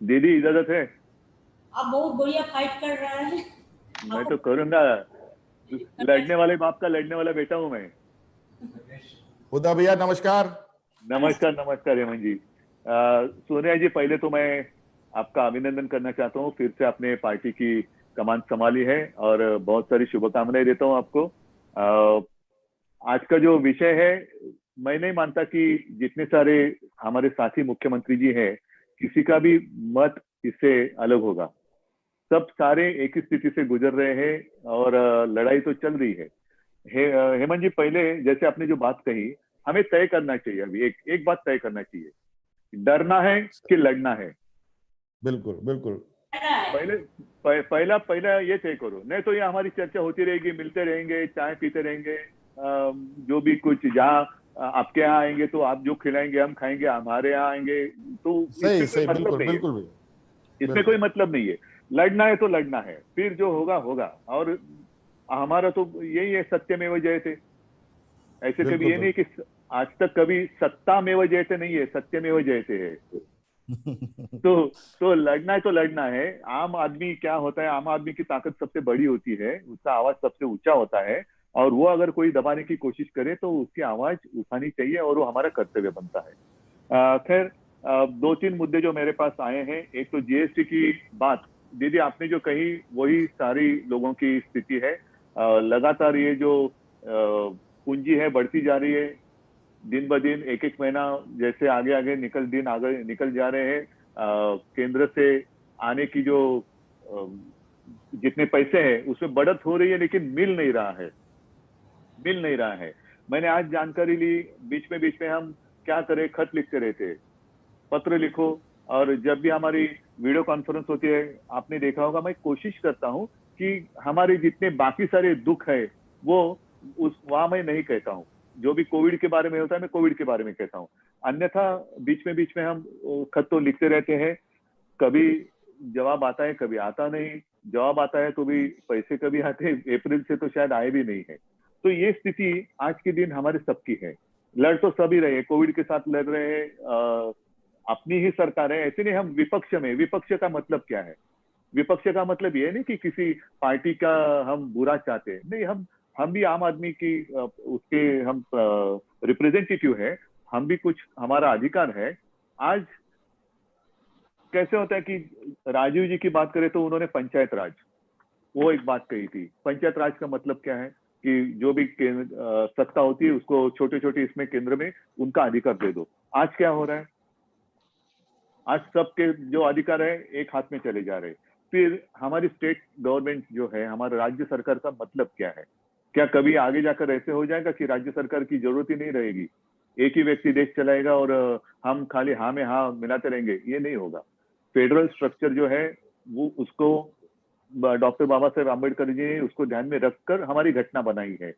दीदी इजाजत है? आप बहुत बढ़िया फाइट कर रहा है। मैं तो करूंगा, लड़ने वाले बाप का लड़ने वाला बेटा हूं मैं। उद्धव भैया नमस्कार। नमस्कार नमस्कार हेमंत जी। सोनिया जी, पहले तो मैं आपका अभिनंदन करना चाहता हूँ, फिर से आपने पार्टी की कमान संभाली है, और बहुत सारी शुभकामनाएं देता हूँ आपको। आज का जो विषय है, मैं नहीं मानता कि जितने सारे हमारे साथी मुख्यमंत्री जी हैं, किसी का भी मत इससे अलग होगा। सब सारे एक ही स्थिति से गुजर रहे हैं, और लड़ाई तो चल रही है। हेमंत जी, पहले जैसे आपने जो बात कही, हमें तय करना चाहिए, अभी एक बात तय करना चाहिए, डरना है कि लड़ना है। बिल्कुल बिल्कुल। पहला ये तय करो, नहीं तो ये हमारी चर्चा होती रहेगी, मिलते रहेंगे, चाय पीते रहेंगे, जो भी कुछ, जहाँ आपके यहाँ आएंगे तो आप जो खिलाएंगे हम खाएंगे, हमारे यहाँ आएंगे तो सही बिल्कुल बिल्कुल। इसमें कोई मतलब नहीं है। लड़ना है तो लड़ना है, फिर जो होगा होगा। और हमारा तो यही है, सत्यमेव जयते। ऐसे कभी ये नहीं कि आज तक कभी सत्तामेव जयते नहीं है, सत्यमेव जयते है। तो लड़ना है तो लड़ना है। आम आदमी क्या होता है, आम आदमी की ताकत सबसे बड़ी होती है, उसका आवाज सबसे ऊंचा होता है, और वो अगर कोई दबाने की कोशिश करे तो उसकी आवाज उठानी चाहिए, और वो हमारा कर्तव्य बनता है। खैर, 2-3 मुद्दे जो मेरे पास आए हैं। एक तो जीएसटी की बात, दीदी आपने जो कही वही सारी लोगों की स्थिति है। लगातार ये जो पूंजी है बढ़ती जा रही है, दिन ब दिन, एक एक महीना जैसे आगे आगे निकल जा रहे हैं। केंद्र से आने की जो जितने पैसे हैं उसमें बढ़त हो रही है, लेकिन मिल नहीं रहा है। मैंने आज जानकारी ली, बीच में हम क्या करें, खत लिखते रहते, पत्र लिखो, और जब भी हमारी वीडियो कॉन्फ्रेंस होती है, आपने देखा होगा, मैं कोशिश करता हूं कि हमारे जितने बाकी सारे दुख है वो वहां मैं नहीं कहता हूं। जो भी कोविड के बारे में होता है मैं कोविड के बारे में कहता हूँ, अन्यथा बीच में हम खत तो लिखते रहते हैं। कभी जवाब आता है, कभी आता नहीं। जवाब आता है तो भी पैसे कभी आते हैं, अप्रैल से तो शायद आए भी नहीं है। तो ये स्थिति आज के दिन हमारे सबकी है। लड़ तो सभी रहे, कोविड के साथ लड़ रहे हैं, अपनी ही सरकार है, ऐसे नहीं हम विपक्ष में। विपक्ष का मतलब क्या है? विपक्ष का मतलब ये नहीं कि किसी पार्टी का हम बुरा चाहते हैं, नहीं, हम भी आम आदमी की उसके हम रिप्रेजेंटेटिव है, हम भी कुछ हमारा अधिकार है। आज कैसे होता है कि राजीव जी की बात करें तो उन्होंने पंचायत राज, वो एक बात कही थी। पंचायत राज का मतलब क्या है कि जो भी सत्ता होती है उसको छोटे इसमें केंद्र में उनका अधिकार दे दो। आज क्या हो रहा है? आज सबके जो अधिकार है एक हाथ में चले जा रहे हैं। फिर हमारी स्टेट गवर्नमेंट जो है, हमारा राज्य सरकार का मतलब क्या है? क्या कभी आगे जाकर ऐसे हो जाएगा कि राज्य सरकार की जरूरत ही नहीं रहेगी, एक ही व्यक्ति देश चलाएगा और हम खाली हाँ में हाँ मिलाते रहेंगे? ये नहीं होगा। फेडरल स्ट्रक्चर जो है वो, उसको डॉक्टर बाबा साहेब आम्बेडकर जी ने उसको ध्यान में रखकर हमारी घटना बनाई है,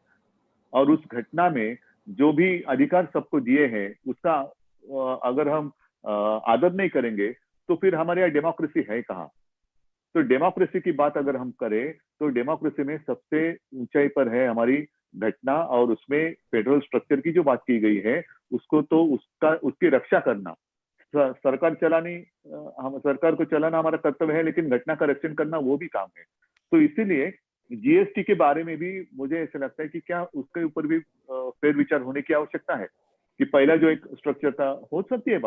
और उस घटना में जो भी अधिकार सबको दिए हैं उसका अगर हम आदर नहीं करेंगे तो फिर हमारे यहाँ डेमोक्रेसी है कहाँ? तो डेमोक्रेसी की बात अगर हम करें तो डेमोक्रेसी में सबसे ऊंचाई पर है हमारी घटना, और उसमें फेडरल स्ट्रक्चर की जो बात की गई है उसको तो उसकी रक्षा करना, सरकार चलानी, हम सरकार को चलाना हमारा कर्तव्य है, लेकिन घटना का रक्षण करना वो भी काम है। तो इसीलिए जीएसटी के बारे में भी मुझे ऐसा लगता है कि क्या उसके ऊपर भी फेर विचार होने की आवश्यकता है कि पहला जो एक स्ट्रक्चर था, हो सकती है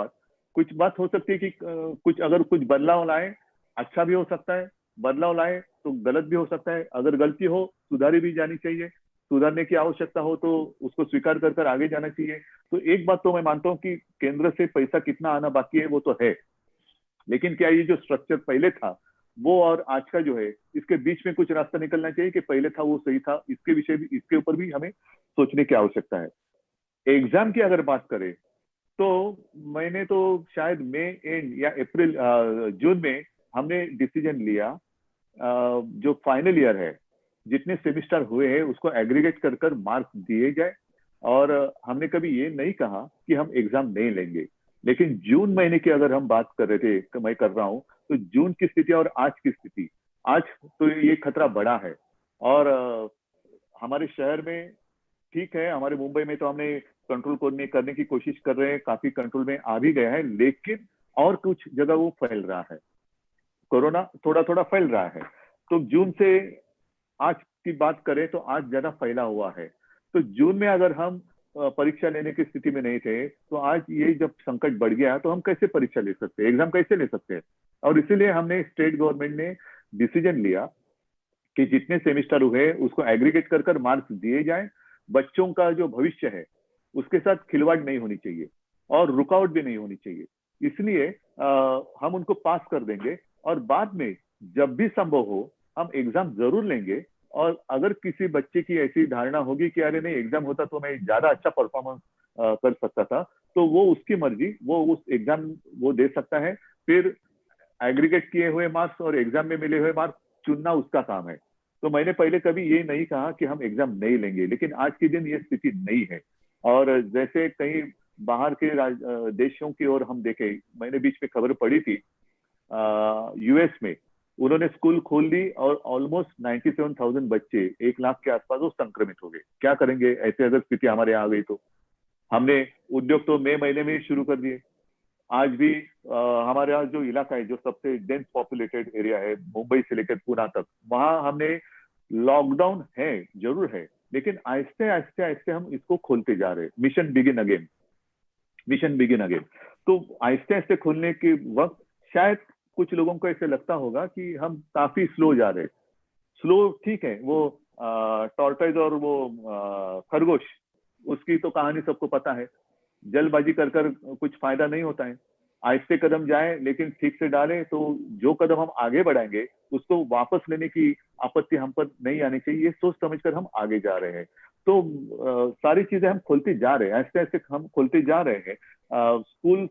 कुछ बात हो सकती है कि अगर कुछ बदलाव लाए, अच्छा भी हो सकता है, बदलाव लाए तो गलत भी हो सकता है। अगर गलती हो सुधारी भी जानी चाहिए, सुधारने की आवश्यकता हो तो उसको स्वीकार कर आगे जाना चाहिए। तो एक बात तो मैं मानता हूँ कि केंद्र से पैसा कितना आना बाकी है वो तो है, लेकिन क्या ये जो स्ट्रक्चर पहले था वो और आज का जो है, इसके बीच में कुछ रास्ता निकलना चाहिए कि पहले था वो सही था। इसके ऊपर भी हमें सोचने की आवश्यकता है। एग्जाम की अगर बात करें तो मैंने तो शायद मई एंड या जून में हमने डिसीजन लिया, जो फाइनल ईयर है जितने सेमिस्टर हुए हैं उसको एग्रीगेट कर मार्क्स दिए जाए, और हमने कभी ये नहीं कहा कि हम एग्जाम नहीं लेंगे। लेकिन जून महीने की अगर हम बात कर रहे थे, मैं कर रहा हूं, तो जून की स्थिति और आज की स्थिति, आज तो ये खतरा बड़ा है। और हमारे शहर में ठीक है, हमारे मुंबई में तो हमने कंट्रोल करने की कोशिश कर रहे हैं, काफी कंट्रोल में आ भी गया है, लेकिन और कुछ जगह वो फैल रहा है, कोरोना थोड़ा फैल रहा है। तो जून से आज की बात करें तो आज ज्यादा फैला हुआ है। तो जून में अगर हम परीक्षा लेने की स्थिति में नहीं थे तो आज ये जब संकट बढ़ गया तो हम कैसे परीक्षा ले सकते हैं, एग्जाम कैसे ले सकते हैं? और इसीलिए हमने स्टेट गवर्नमेंट ने डिसीजन लिया कि जितने सेमिस्टर हुए उसको एग्रीगेट कर मार्क्स दिए जाए। बच्चों का जो भविष्य है उसके साथ खिलवाड़ नहीं होनी चाहिए और रुकावट भी नहीं होनी चाहिए, इसलिए हम उनको पास कर देंगे, और बाद में जब भी संभव हो हम एग्जाम जरूर लेंगे। और अगर किसी बच्चे की ऐसी धारणा होगी कि अरे नहीं एग्जाम होता तो मैं ज्यादा अच्छा परफॉर्मेंस कर सकता था, तो वो उसकी मर्जी, वो उस एग्जाम वो दे सकता है। फिर एग्रीगेट किए हुए मार्क्स और एग्जाम में मिले हुए मार्क्स चुनना उसका काम है। तो मैंने पहले कभी ये नहीं कहा कि हम एग्जाम नहीं लेंगे, लेकिन आज के दिन ये स्थिति नहीं है। और जैसे कहीं बाहर के देशों की ओर हम देखें, मैंने बीच में खबर पढ़ी थी, यूएस में उन्होंने स्कूल खोल दी और ऑलमोस्ट 97,000 बच्चे, 1 लाख के आसपास वो संक्रमित हो गए। क्या करेंगे ऐसे अगर स्थिति हमारे यहाँ आ गई तो? हमने उद्योग तो मई महीने में ही शुरू कर दिए। आज भी हमारे यहाँ जो इलाका है, जो सबसे डेंस पॉपुलेटेड एरिया है, मुंबई से लेकर पुणे तक, वहां हमने लॉकडाउन है, जरूर है, लेकिन आहिस्ते आहिस्ते आहिस्ते हम इसको खोलते जा रहे हैं। Mission begin again, mission begin again. तो आहिस्ते आहिस्ते खोलने के वक्त शायद कुछ लोगों को ऐसे लगता होगा कि हम काफी स्लो जा रहे हैं। स्लो ठीक है, वो टॉर्टोइज और वो खरगोश, उसकी तो कहानी सबको पता है। जल्दबाजी कर कर कुछ फायदा नहीं होता है। आहिस्ते कदम जाए लेकिन ठीक से डालें, तो जो कदम हम आगे बढ़ाएंगे उसको वापस लेने की आपत्ति हम पर नहीं आनी चाहिए। ये सोच समझकर हम आगे जा रहे हैं। तो सारी चीजें हम खोलते जा रहे हैं, आहिस्ते आहिस्ते हम खोलते जा रहे हैं। स्कूल,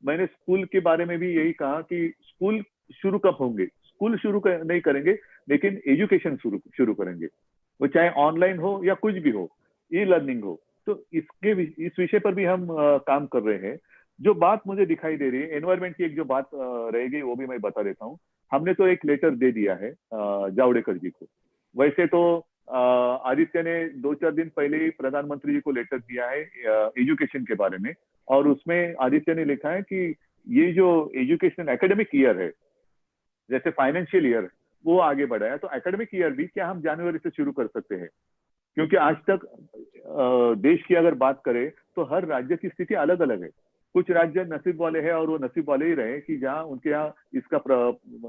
मैंने स्कूल के बारे में भी यही कहा कि स्कूल शुरू कब होंगे? स्कूल शुरू नहीं करेंगे, लेकिन एजुकेशन शुरू करेंगे, वो चाहे ऑनलाइन हो या कुछ भी हो, ई लर्निंग हो। तो इस विषय पर भी हम काम कर रहे हैं। जो बात मुझे दिखाई दे रही है, एनवायरमेंट की एक जो बात रहेगी वो भी मैं बता देता हूँ। हमने तो एक लेटर दे दिया है जावड़ेकर जी को। वैसे तो आदित्य ने 2-4 दिन पहले ही प्रधानमंत्री जी को लेटर दिया है एजुकेशन के बारे में, और उसमें आदित्य ने लिखा है कि ये जो एजुकेशन एकेडमिक ईयर है, जैसे फाइनेंशियल ईयर वो आगे बढ़ा है, तो एकेडमिक ईयर भी क्या हम जनवरी से शुरू कर सकते हैं? क्योंकि आज तक देश की अगर बात करें तो हर राज्य की स्थिति अलग अलग है। कुछ राज्य नसीब वाले हैं और वो नसीब वाले ही रहे कि जहां उनके यहाँ इसका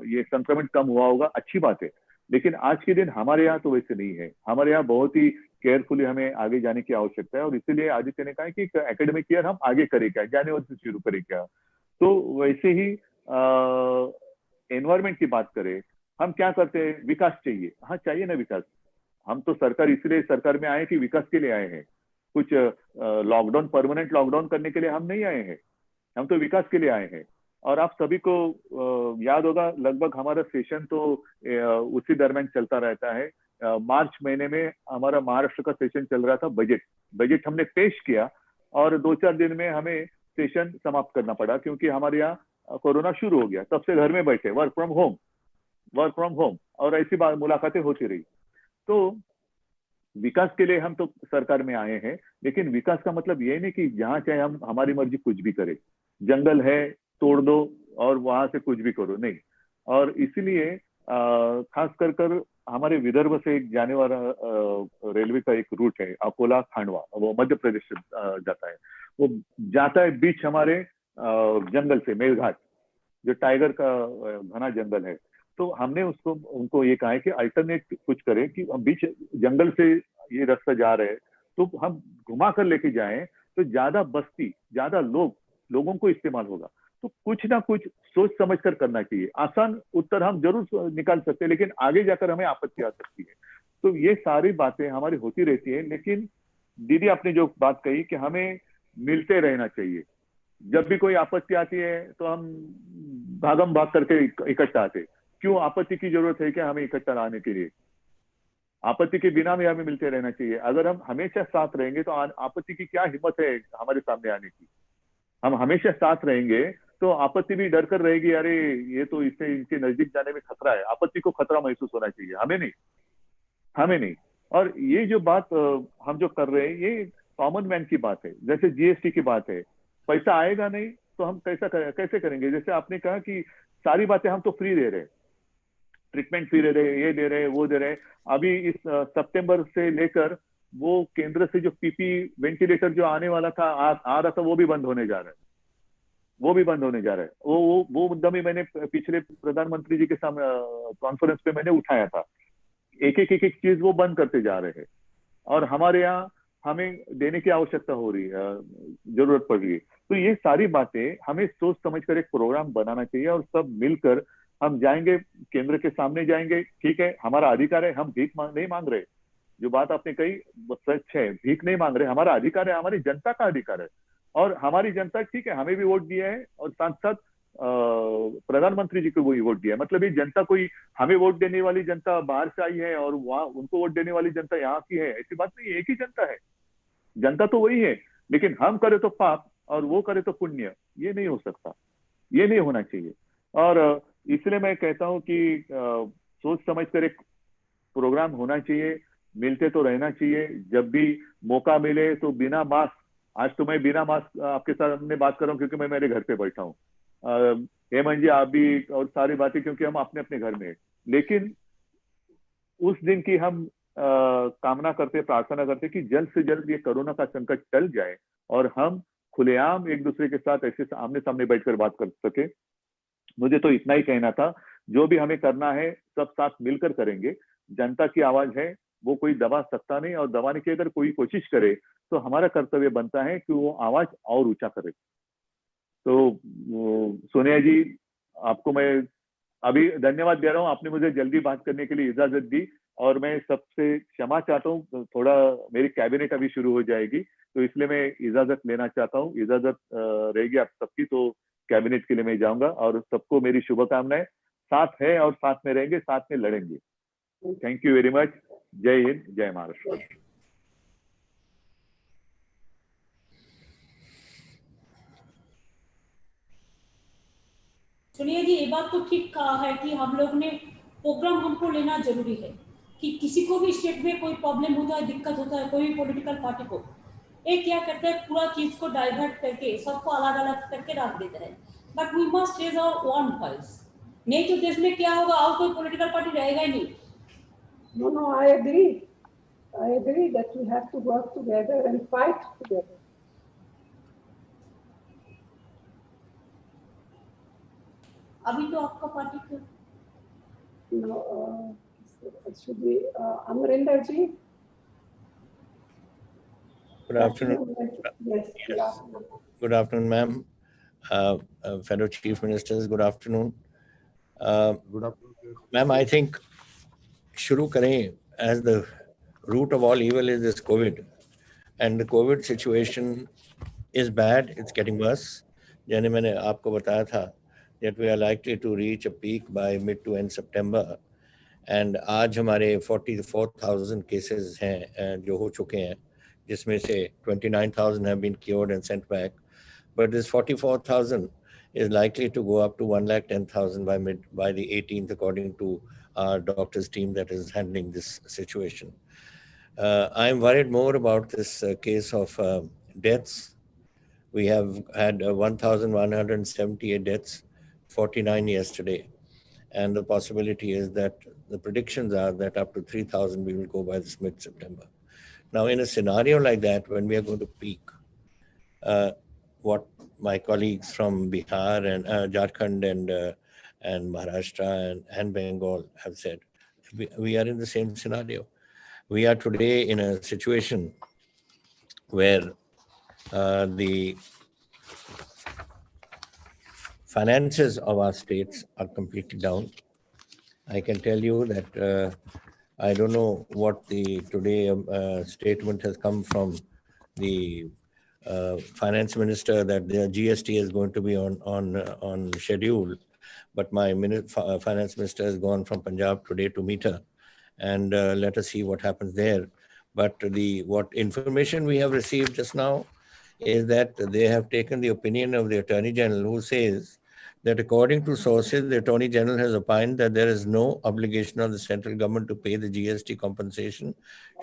ये संक्रमण कम हुआ होगा, अच्छी बात है। लेकिन आज के दिन हमारे यहाँ तो वैसे नहीं है। हमारे यहाँ बहुत ही केयरफुली हमें आगे जाने की आवश्यकता है, और इसीलिए आदित्य ने कहा कि एकेडमिक ईयर हम आगे करें क्या, जनवरी से शुरू करें क्या। तो वैसे ही एनवायरमेंट की बात करें, हम क्या करते हैं? विकास चाहिए, हाँ चाहिए ना विकास। हम तो सरकार इसलिए सरकार में आए कि विकास के लिए आए हैं। कुछ लॉकडाउन, परमानेंट लॉकडाउन करने के लिए हम नहीं आए हैं, हम तो विकास के लिए आए हैं। और आप सभी को याद होगा, लगभग हमारा सेशन तो उसी दरमियान चलता रहता है। मार्च महीने में हमारा महाराष्ट्र का सेशन चल रहा था, बजट हमने पेश किया, और 2-4 दिन में हमें सेशन समाप्त करना पड़ा, क्योंकि हमारे यहाँ कोरोना शुरू हो गया। तब से घर में बैठे, वर्क फ्रॉम होम, और ऐसी बात मुलाकातें होती रही। तो विकास के लिए हम तो सरकार में आए हैं, लेकिन विकास का मतलब ये नहीं कि जहां चाहे हम हमारी मर्जी कुछ भी करें, जंगल है तोड़ दो और वहां से कुछ भी करो, नहीं। और इसीलिए खास कर हमारे विदर्भ से एक जाने वाला रेलवे का एक रूट है, अकोला खांडवा, वो मध्य प्रदेश से जाता है। वो जाता है बीच हमारे जंगल से, मेलघाट, जो टाइगर का घना जंगल है। तो हमने उनको ये कहा है कि अल्टरनेट कुछ करें, कि हम बीच जंगल से ये रास्ता जा रहे हैं, तो हम घुमा कर लेके जाएं, तो ज्यादा बस्ती, ज्यादा लोगों को इस्तेमाल होगा। तो कुछ ना कुछ सोच समझ कर करना चाहिए। आसान उत्तर हम जरूर निकाल सकते हैं, लेकिन आगे जाकर हमें आपत्ति आ सकती है। तो ये सारी बातें हमारी होती रहती है। लेकिन दीदी आपने जो बात कही कि हमें मिलते रहना चाहिए। जब भी कोई आपत्ति आती है तो हम भागम भाग करके इकट्ठा आते। क्यों आपत्ति की जरूरत है क्या हमें इकट्ठा आने के लिए? आपत्ति के बिना भी हमें मिलते रहना चाहिए। अगर हम हमेशा साथ रहेंगे तो आपत्ति की क्या हिम्मत है हमारे सामने आने की? हम हमेशा साथ रहेंगे तो आपत्ति भी डर कर रहेगी, अरे ये तो इससे इनके नजदीक जाने में खतरा है। आपत्ति को खतरा महसूस होना चाहिए, हमें नहीं। और ये जो बात हम जो कर रहे हैं, ये कॉमन मैन की बात है। जैसे जीएसटी की बात है, पैसा आएगा नहीं तो हम कैसे करेंगे? जैसे आपने कहा कि सारी बातें हम तो फ्री दे रहे हैं, ट्रीटमेंट फ्री दे रहे हैं, ये दे रहे हैं, वो दे रहे हैं। अभी इस सितंबर से लेकर वो केंद्र से जो पीपी वेंटिलेटर जो आने वाला था, आ रहा था, वो भी बंद होने जा रहा है। वो मुद्दा भी मैंने पिछले प्रधानमंत्री जी के सामने कॉन्फ्रेंस पे मैंने उठाया था। एक चीज वो बंद करते जा रहे हैं, और हमारे यहाँ हमें देने की आवश्यकता हो रही है, जरूरत पड़ रही है। तो ये सारी बातें हमें सोच समझ कर एक प्रोग्राम बनाना चाहिए, और सब मिलकर हम जाएंगे, केंद्र के सामने जाएंगे। ठीक है, हमारा अधिकार है, हम भीख नहीं मांग रहे। जो बात आपने कही वो सच है, भीख नहीं मांग रहे, हमारा अधिकार है, हमारी जनता का अधिकार है। और हमारी जनता, ठीक है, हमें भी वोट दिया है, और साथ साथ प्रधानमंत्री जी को भी वोट दिया है। मतलब ये जनता कोई हमें वोट देने वाली जनता बाहर से आई है और वहां उनको वोट देने वाली जनता यहाँ की है, ऐसी बात नहीं। एक ही जनता है, जनता तो वही है। लेकिन हम करे तो पाप और वो करे तो पुण्य, ये नहीं हो सकता, ये नहीं होना चाहिए। और इसलिए मैं कहता हूं कि सोच समझ कर एक प्रोग्राम होना चाहिए, मिलते तो रहना चाहिए। जब भी मौका मिले तो बिना मास्क आज तो मैं बिना मास्क आपके सामने बात कर रहा हूँ क्योंकि मैं मेरे घर पे बैठा हूँ। हेमंत जी आप भी, और सारी बातें क्योंकि हम अपने अपने घर में हैं। लेकिन उस दिन की हम कामना करते, प्रार्थना करते कि जल्द से जल्द ये कोरोना का संकट टल जाए और हम खुलेआम एक दूसरे के साथ ऐसे आमने सामने बैठकर बात कर सके। मुझे तो इतना ही कहना था, जो भी हमें करना है सब साथ मिलकर करेंगे। जनता की आवाज है, वो कोई दबा सकता नहीं, और दबाने की अगर कोई कोशिश करे तो हमारा कर्तव्य बनता है कि वो आवाज और ऊंचा करे। तो सोनिया जी आपको मैं अभी धन्यवाद दे रहा हूँ, आपने मुझे जल्दी बात करने के लिए इजाजत दी, और मैं सबसे क्षमा चाहता हूँ। थोड़ा मेरी कैबिनेट अभी शुरू हो जाएगी तो इसलिए मैं इजाजत लेना चाहता हूँ। इजाजत रहेगी आप सबकी तो कैबिनेट के लिए मैं जाऊंगा, और सबको मेरी शुभकामनाएं। साथ है और साथ में रहेंगे, साथ में लड़ेंगे। Thank you very much. जय हिंद, जय महाराष्ट्र। सुनिए जी, ये बात तो ठीक कहा है कि हम लोग ने प्रोग्राम हमको लेना जरूरी है कि किसी को भी स्टेट में कोई प्रॉब्लम होता है, दिक्कत होता है, कोई भी पॉलिटिकल पार्टी को, एक क्या करता है पूरा चीज को डाइवर्ट करके सबको अलग अलग करके रख देता है। But we must raise our one voice, नहीं तो देश में क्या होगा, और कोई पॉलिटिकल पार्टी रहेगा ही नहीं। No, I agree. I agree that we have to work together and fight together. अभी तो आपका पार्टी को No, should we, Amarinder ji? Good afternoon. Yes, good afternoon. Good afternoon, ma'am. Fellow Chief Ministers, good afternoon. Good afternoon. Ma'am, I think शुरू करें, as the root of all evil is this COVID, and the COVID situation is bad, it's getting worse. जैसे मैंने आपको बताया था that we are likely to reach a peak by mid to end September, and आज हमारे 44,000 cases हैं जो हो चुके हैं, जिसमें से 29,000 have been cured and sent back, but this 44,000 is likely to go up to 110,000 by the 18th, according to our doctors team that is handling this situation. I'm worried more about this case of deaths. We have had 1,178 deaths, 49 yesterday, and the possibility is that the predictions are that up to 3,000 we will go by this mid-September. Now, in a scenario like that, when we are going to peak, what my colleagues from Bihar and Jharkhand and Maharashtra and Bengal have said, we are in the same scenario. We are today in a situation where the finances of our states are completely down. I can tell you that I don't know what the today statement has come from the finance minister that the GST is going to be on schedule, but my finance minister has gone from Punjab today to meet her, and let us see what happens there. But what information we have received just now is that they have taken the opinion of the Attorney General, who says that according to sources, the Attorney General has opined that there is no obligation on the central government to pay the GST compensation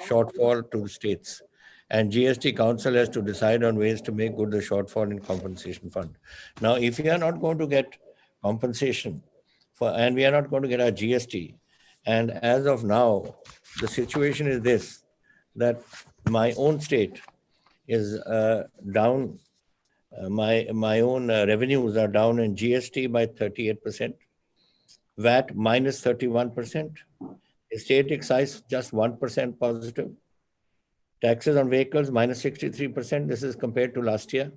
shortfall to the states. And GST Council has to decide on ways to make good the shortfall in compensation fund. Now, if we are not going to get compensation and we are not going to get our GST, and as of now, the situation is this, that my own state is down. My own revenues are down in GST by 38%, VAT minus 31%, state excise just 1% positive, taxes on vehicles minus 63%, this is compared to last year,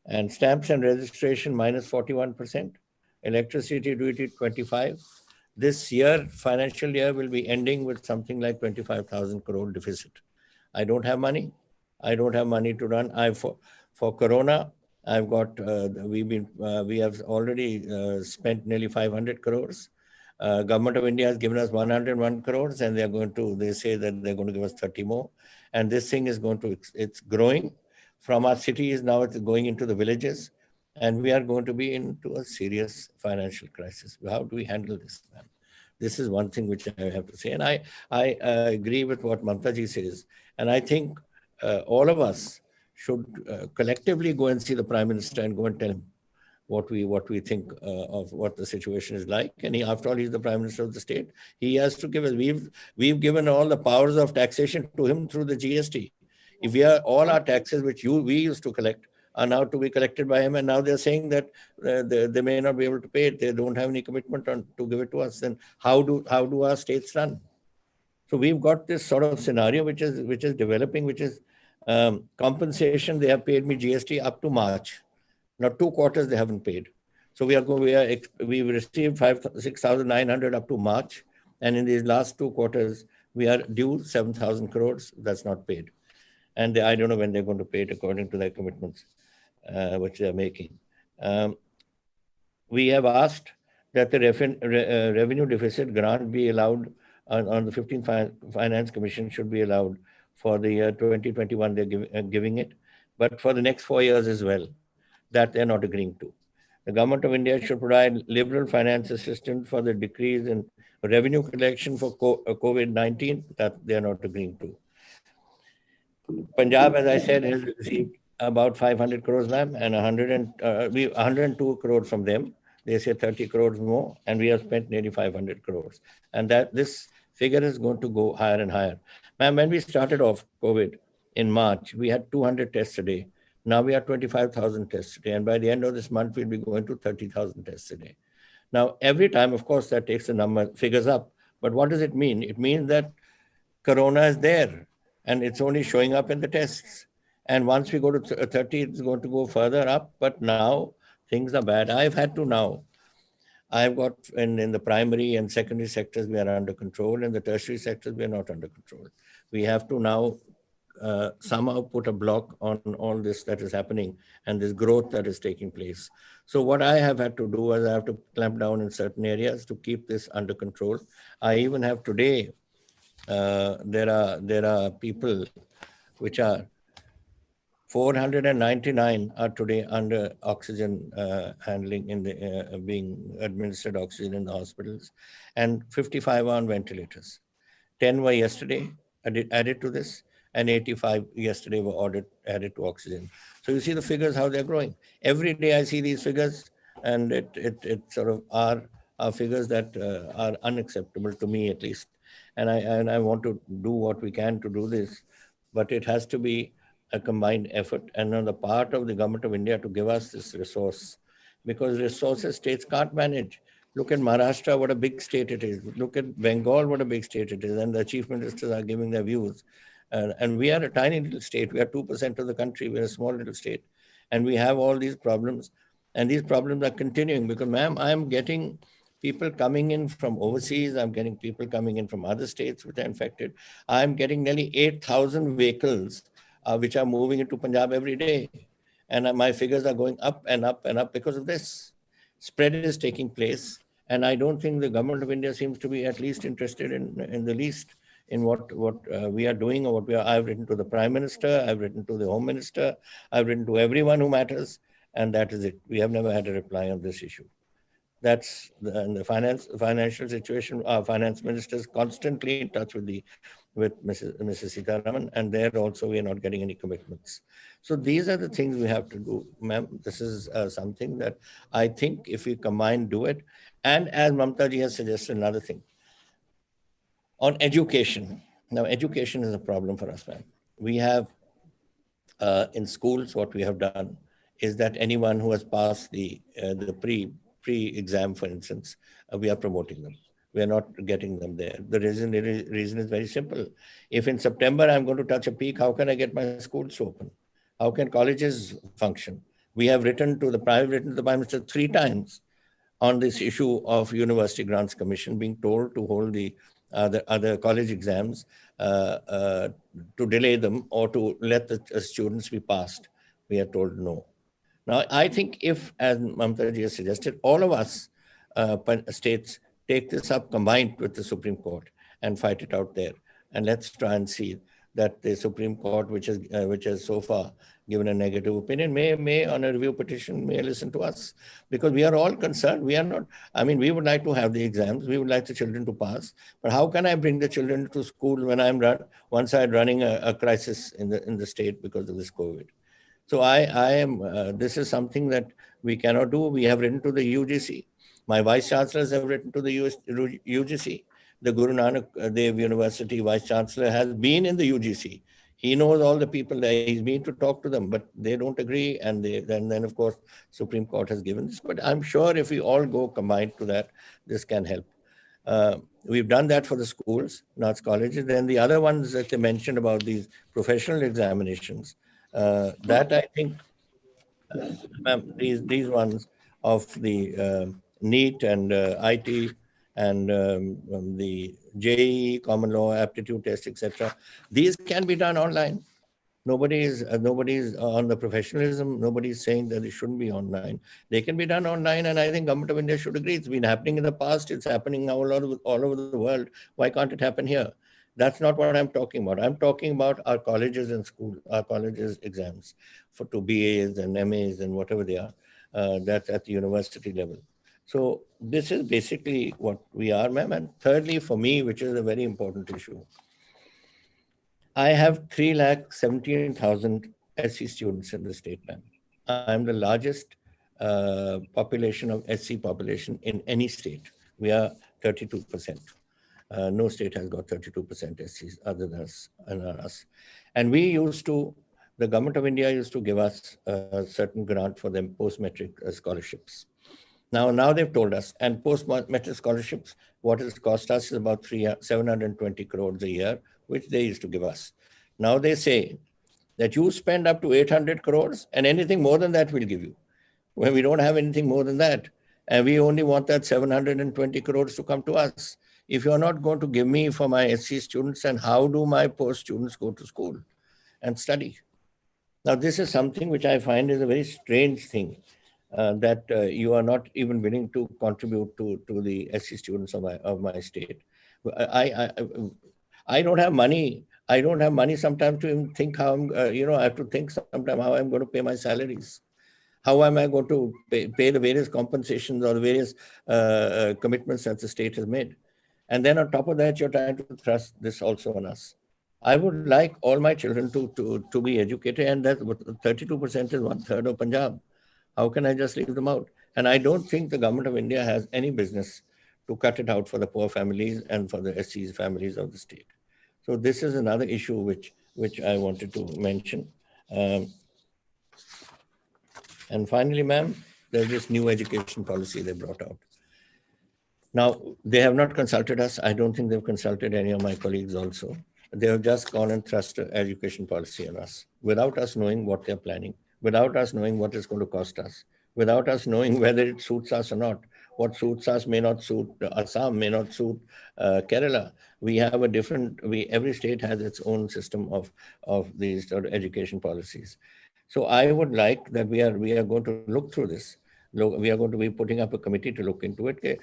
and stamps and registration minus 41%, electricity duty 25%. This year, financial year, will be ending with something like 25,000 crore deficit. I don't have money. I don't have money to run. For Corona, I've got, we have already spent nearly 500 crores. Government of India has given us 101 crores, and they say that they're going to give us 30 more. And this thing is it's growing from our cities. Now it's going into the villages, and we are going to be into a serious financial crisis. How do we handle this, man? This is one thing which I have to say. And I agree with what Mamta ji says. And I think all of us should collectively go and see the Prime Minister and go and tell him what we think of what the situation is like. And he, after all, he's the Prime Minister of the state. He has to give us. We've given all the powers of taxation to him through the GST. If we are all our taxes which we used to collect are now to be collected by him, and now they're saying that they may not be able to pay it. They don't have any commitment to give it to us. Then how do our states run? So we've got this sort of scenario which is developing, which is compensation. They have paid me GST up to March. Now 2 quarters they haven't paid. So we've received 6,900 up to March, and in these last 2 quarters we are due 7,000 crores. That's not paid, and I don't know when they're going to pay it according to their commitments, which they're making. We have asked that the revenue deficit grant be allowed on the 15th Finance Commission should be allowed for the year 2021. They're giving it, but for the next 4 years as well. That they're not agreeing to. The Government of India should provide liberal finance assistance for the decrease in revenue collection for COVID-19. That they're not agreeing to. Punjab, as I said, has received about 500 crores, ma'am, and 102 crores from them. They say 30 crores more, and we have spent nearly 500 crores. And that this figure is going to go higher and higher. Ma'am, when we started off COVID in March, we had 200 tests a day. Now we are 25,000 tests a day, and by the end of this month, we'll be going to 30,000 tests a day. Now, every time, of course, that takes the figures up. But what does it mean? It means that Corona is there, and it's only showing up in the tests. And once we go to 30, it's going to go further up. But now things are bad. I've got in the primary and secondary sectors, we are under control. In the tertiary sectors, we are not under control. We have to now somehow put a block on all this that is happening and this growth that is taking place. So what I have had to do is I have to clamp down in certain areas to keep this under control. I even have today, there are people which are 499 are today under oxygen handling in the being administered oxygen in the hospitals, and 55 are on ventilators. 10 were yesterday added to this, and 85 yesterday were added to oxygen. So you see the figures, how they're growing. Every day I see these figures, and it sort of are figures that are unacceptable to me, at least. And I want to do what we can to do this, but it has to be a combined effort and on the part of the Government of India to give us this resource, because resources states can't manage. Look at Maharashtra, what a big state it is. Look at Bengal, what a big state it is. And the chief ministers are giving their views. And we are a tiny little state. We are 2% of the country. We're a small little state. And we have all these problems. And these problems are continuing because, ma'am, I'm getting people coming in from overseas. I'm getting people coming in from other states which are infected. I'm getting nearly 8,000 vehicles which are moving into Punjab every day. And my figures are going up and up and up because of this. Spread is taking place. And I don't think the Government of India seems to be at least interested in the least in what we are doing or what we are. I've written to the Prime Minister, I've written to the Home Minister, I've written to everyone who matters, and that is it. We have never had a reply on this issue. That's the financial situation. Our finance minister is constantly in touch with Mrs. Sitaraman, and there also we are not getting any commitments. So these are the things we have to do, ma'am. This is something that I think if we combine, do it. And as Mamta ji has suggested, another thing on education. Now, education is a problem for us, ma'am. We have in schools, what we have done is that anyone who has passed the pre-exam, for instance, we are promoting them. We are not getting them there. The reason is very simple. If in September I'm going to touch a peak, how can I get my schools to open? How can colleges function? We have written to the Prime Minister 3 times on this issue of University Grants Commission being told to hold the other college exams, to delay them or to let the students be passed. We are told no. Now, I think if, as Mamta ji has suggested, all of us states take this up combined with the Supreme Court and fight it out there. And let's try and see that the Supreme Court, which has so far given a negative opinion, may on a review petition, may listen to us. Because we are all concerned. We are not, I mean, we would like to have the exams. We would like the children to pass. But how can I bring the children to school when I'm one side running a crisis in the state because of this COVID? So I am, this is something that we cannot do. We have written to the UGC. My vice chancellors have written to the UGC. The Guru Nanak Dev University vice chancellor has been in the UGC. He knows all the people there. He's been to talk to them, but they don't agree. And then of course, Supreme Court has given this. But I'm sure if we all go combined to that, this can help. We've done that for the schools, not colleges. Then the other ones that they mentioned about these professional examinations, that I think these ones of the NEET and IT and the JEE, common law, aptitude test, etc. These can be done online. Nobody is on the professionalism. Nobody is saying that it shouldn't be online. They can be done online, and I think Government of India should agree. It's been happening in the past. It's happening now all over the world. Why can't it happen here? That's not what I'm talking about. I'm talking about our colleges and school, our colleges exams for to BAs and MAs and whatever they are. That's at the university level. So this is basically what we are, ma'am. And thirdly, for me, which is a very important issue, I have 3,17,000 SC students in the state, ma'am. I'm the largest population of SC population in any state. We are 32%. No state has got 32% SCs other than us. And we used to, the Government of India used to give us a certain grant for them post-metric scholarships. Now they've told us, and post-metric scholarships, what it cost us is about 720 crores a year, which they used to give us. Now they say that you spend up to 800 crores and anything more than that we'll give you. When we don't have anything more than that, and we only want that 720 crores to come to us. If you're not going to give me for my SC students, then how do my post students go to school and study? Now, this is something which I find is a very strange thing. That you are not even willing to contribute to the SC students of my state. I don't have money. I don't have money sometimes to even think how I'm, I have to think sometimes how I'm going to pay my salaries. How am I going to pay the various compensations or the various commitments that the state has made? And then on top of that, you're trying to thrust this also on us. I would like all my children to be educated, and that 32% is 1/3 of Punjab. How can I just leave them out? And I don't think the Government of India has any business to cut it out for the poor families and for the SCs families of the state. So this is another issue which I wanted to mention. And finally, ma'am, there's this new education policy they brought out. Now, they have not consulted us. I don't think they've consulted any of my colleagues also. They have just gone and thrust education policy on us without us knowing what they're planning, without us knowing what it's going to cost us, without us knowing whether it suits us or not. What suits us may not suit Assam, may not suit Kerala. We have a different, every state has its own system of these education policies. So I would like that we are going to look through this. We are going to be putting up a committee to look into it.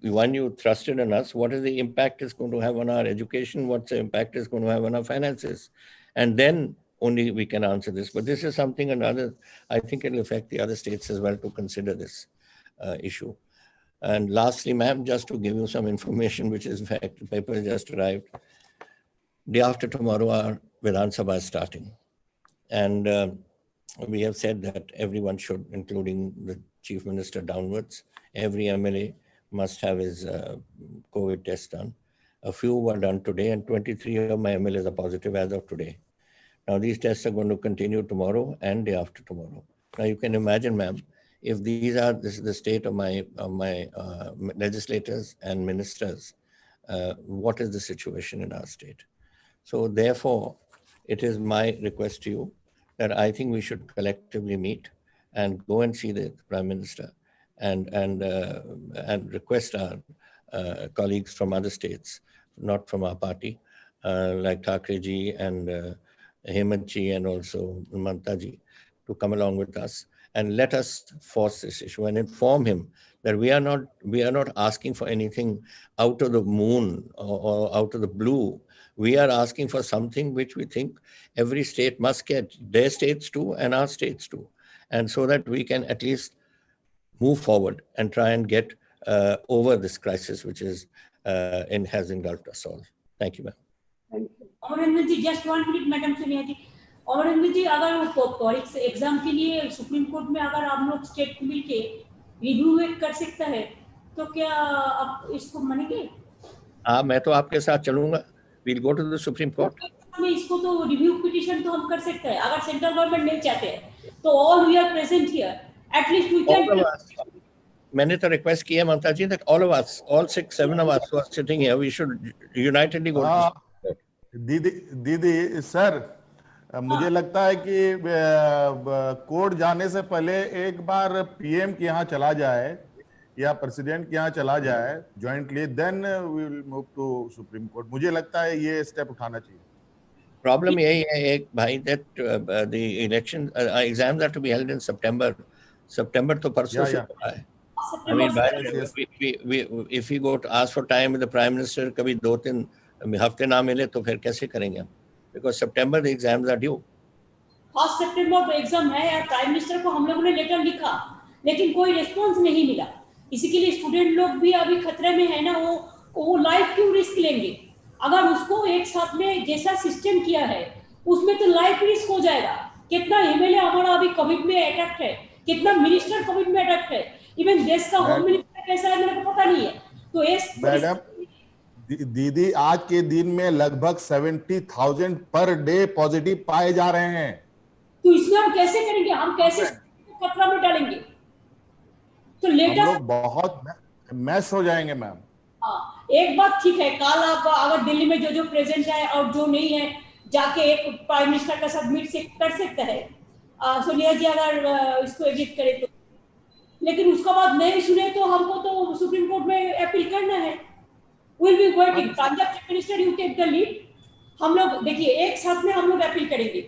When you trusted in us, what is the impact it's going to have on our education? What's the impact it's going to have on our finances? And then only we can answer this. But this is something another, I think it will affect the other states as well to consider this issue. And lastly, ma'am, just to give you some information, which is in fact, the paper has just arrived. Day after tomorrow, our Vidhan Sabha is starting. And we have said that everyone should, including the Chief Minister downwards, every MLA must have his COVID test done. A few were done today, and 23 of my MLAs are positive as of today. Now, these tests are going to continue tomorrow and day after tomorrow. Now, you can imagine, ma'am, if this is the state of my legislators and ministers, what is the situation in our state? So therefore, it is my request to you that I think we should collectively meet and go and see the Prime Minister and request our colleagues from other states, not from our party, like Thackeray ji and Hemant ji and also Mamta ji, to come along with us and let us force this issue and inform him that we are not asking for anything out of the moon or out of the blue. We are asking for something which we think every state must get, their states too and our states too. And so that we can at least move forward and try and get over this crisis, which is has engulfed us all. Thank you, ma'am. Thank you. Amarendra ji, just 1 minute, Madam Sonia ji. Amarinder जी, अगर वो exam के लिए supreme court में अगर आप लोग state मिलके review कर सकता है तो क्या आप इसको मानेंगे? हाँ, मैं तो आपके साथ चलूंगा। We'll go to the Supreme Court. में इसको तो रिव्यू पिटीशन तो हम कर सकते हैं, अगर सेंट्रल गवर्नमेंट नहीं चाहते हैं तो all we are present here, at least we All of can. us. मैंने तो रिक्वेस्ट की है Mamata ji that all of us, all 6-7 of us who are sitting here, we should unitedly go to the Supreme Court. दीदी sir, मुझे लगता है कि court जाने से पहले एक बार पीएम के यहाँ चला जाए या प्रेसिडेंट के यहाँ चला जाए jointly, then we will move to supreme court. मुझे लगता है ये स्टेप उठाना चाहिए। प्रॉब्लम यही है एक भाई that the election exams are to be held in September तो परसों से हुआ है। I mean, if we go to ask for time with the Prime Minister, कभी 2-3 हफ्ते ना मिले तो फिर कैसे करेंगे हम? Because September the exams are due. 1 सितंबर को एग्जाम है यार। प्राइम मिनिस्टर को हम लोगों ने लेटर लिखा लेकिन कोई रिस्पांस नहीं मिला। इसी के लिए स्टूडेंट लोग भी अभी खतरे में है ना, वो लाइफ क्यों रिस्क लेंगे? अगर उसको एक साथ में जैसा सिस्टम किया है उसमें तो लाइफ रिस्क हो जाएगा। कितना एमएलए हमारा अभी कोविड में अटैक है, कितना मिनिस्टर कोविड में अटैक है, इवन देश का होम मिनिस्टर कैसा है मेरे को पता नहीं है। तो मैडम दीदी, आज के दिन में लगभग 70,000 पर डे पॉजिटिव पाए जा रहे हैं। तो इसमें हम कैसे करेंगे? हम कैसे खतरा में डालेंगे? तो लेटर बहुत मैस हो जाएंगे मैम। हाँ, एक बात ठीक है, कल आप अगर दिल्ली में जो प्रेजेंट है और जो नहीं है जाके एक प्राइम मिनिस्टर का साथ मीट से कर सकता है सोनिया जी, अगर इसको एग्जिट करे तो। लेकिन उसका बाद नहीं सुने तो हमको तो सुप्रीम कोर्ट में अपील करना है। Will be waiting. Punjab chief minister you take the lead. हम लोग देखिए एक साथ में हम लोग अपील करेंगे।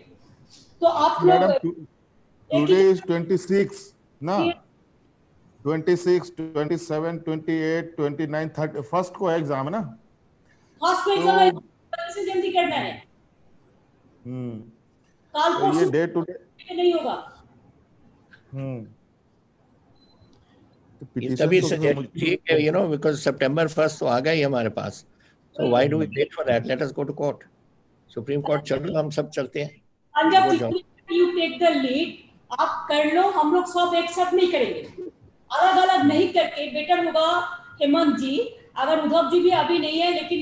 तो आप लोग टुडे इज 26 ना, 26, 27, 28, 29, 30 फर्स्ट को एग्जाम है ना। फर्स्ट को एग्जाम से जल्दी करना है। कल तो ये डे टू डे नहीं होगा। तभी सजेस्ट ठीक है, you know, because September 1st तो आ गया ही हमारे पास। So why do we wait for that? Let us go to court. Supreme Court चलो, हम सब चलते हैं। Punjab chief minister you take the lead. आप कर लो, हम लोग सब एक साथ नहीं करेंगे, अलग अलग नहीं करके बेटर होगा। हेमंत जी, अगर उद्धव जी भी अभी नहीं है लेकिन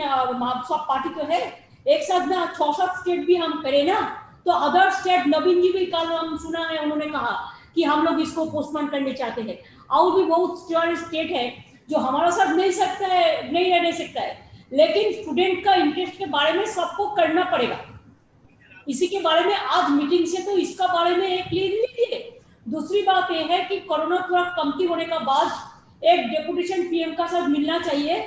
सब पार्टी तो है, एक साथ में 6-7 स्टेट भी हम करें ना, तो अदर स्टेट, नवीन जी भी कल हम सुना है उन्होंने कहा कि हम लोग इसको पोस्टपोन करने चाहते हैं। और भी बहुत स्टेट है जो हमारा साथ नहीं सकता है, नहीं रहने सकता है, लेकिन स्टूडेंट का इंटरेस्ट के बारे में सबको करना पड़ेगा। इसी के बारे में आज मीटिंग से तो इसका बारे में एक क्लियरिटी है। दूसरी बात यह है कि कोरोना थोड़ा कमती होने का बाद एक डेपुटेशन पीएम का साथ मिलना चाहिए,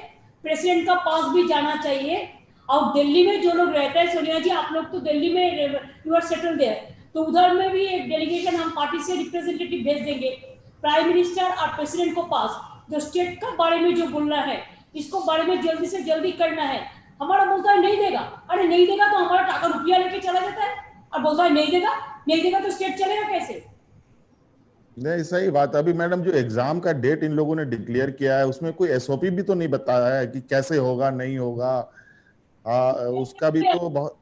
प्रेसिडेंट का पास भी जाना चाहिए। और दिल्ली में जो लोग रहते हैं, सोनिया जी आप लोग तो दिल्ली में यू आर सेटल देयर, तो उधर में भी एक डेलीगेशन हम पार्टी से रिप्रेजेंटेटिव भेज देंगे प्राइम मिनिस्टर और प्रेसिडेंट को पास, जो स्टेट का बारे में जो बोलना है इसको बारे में जल्दी से जल्दी करना है। हमारा बोलता है नहीं देगा, अरे नहीं देगा तो हमारा टाका रुपया लेके चला जाता है और बोलता है नहीं देगा तो स्टेट चलेगा कैसे? नहीं, सही बात। अभी मैडम जो एग्जाम का डेट इन लोगों ने डिक्लेयर किया है उसमें कोई एसओपी भी तो नहीं बताया है कि कैसे होगा नहीं होगा। उसका भी तो बहुत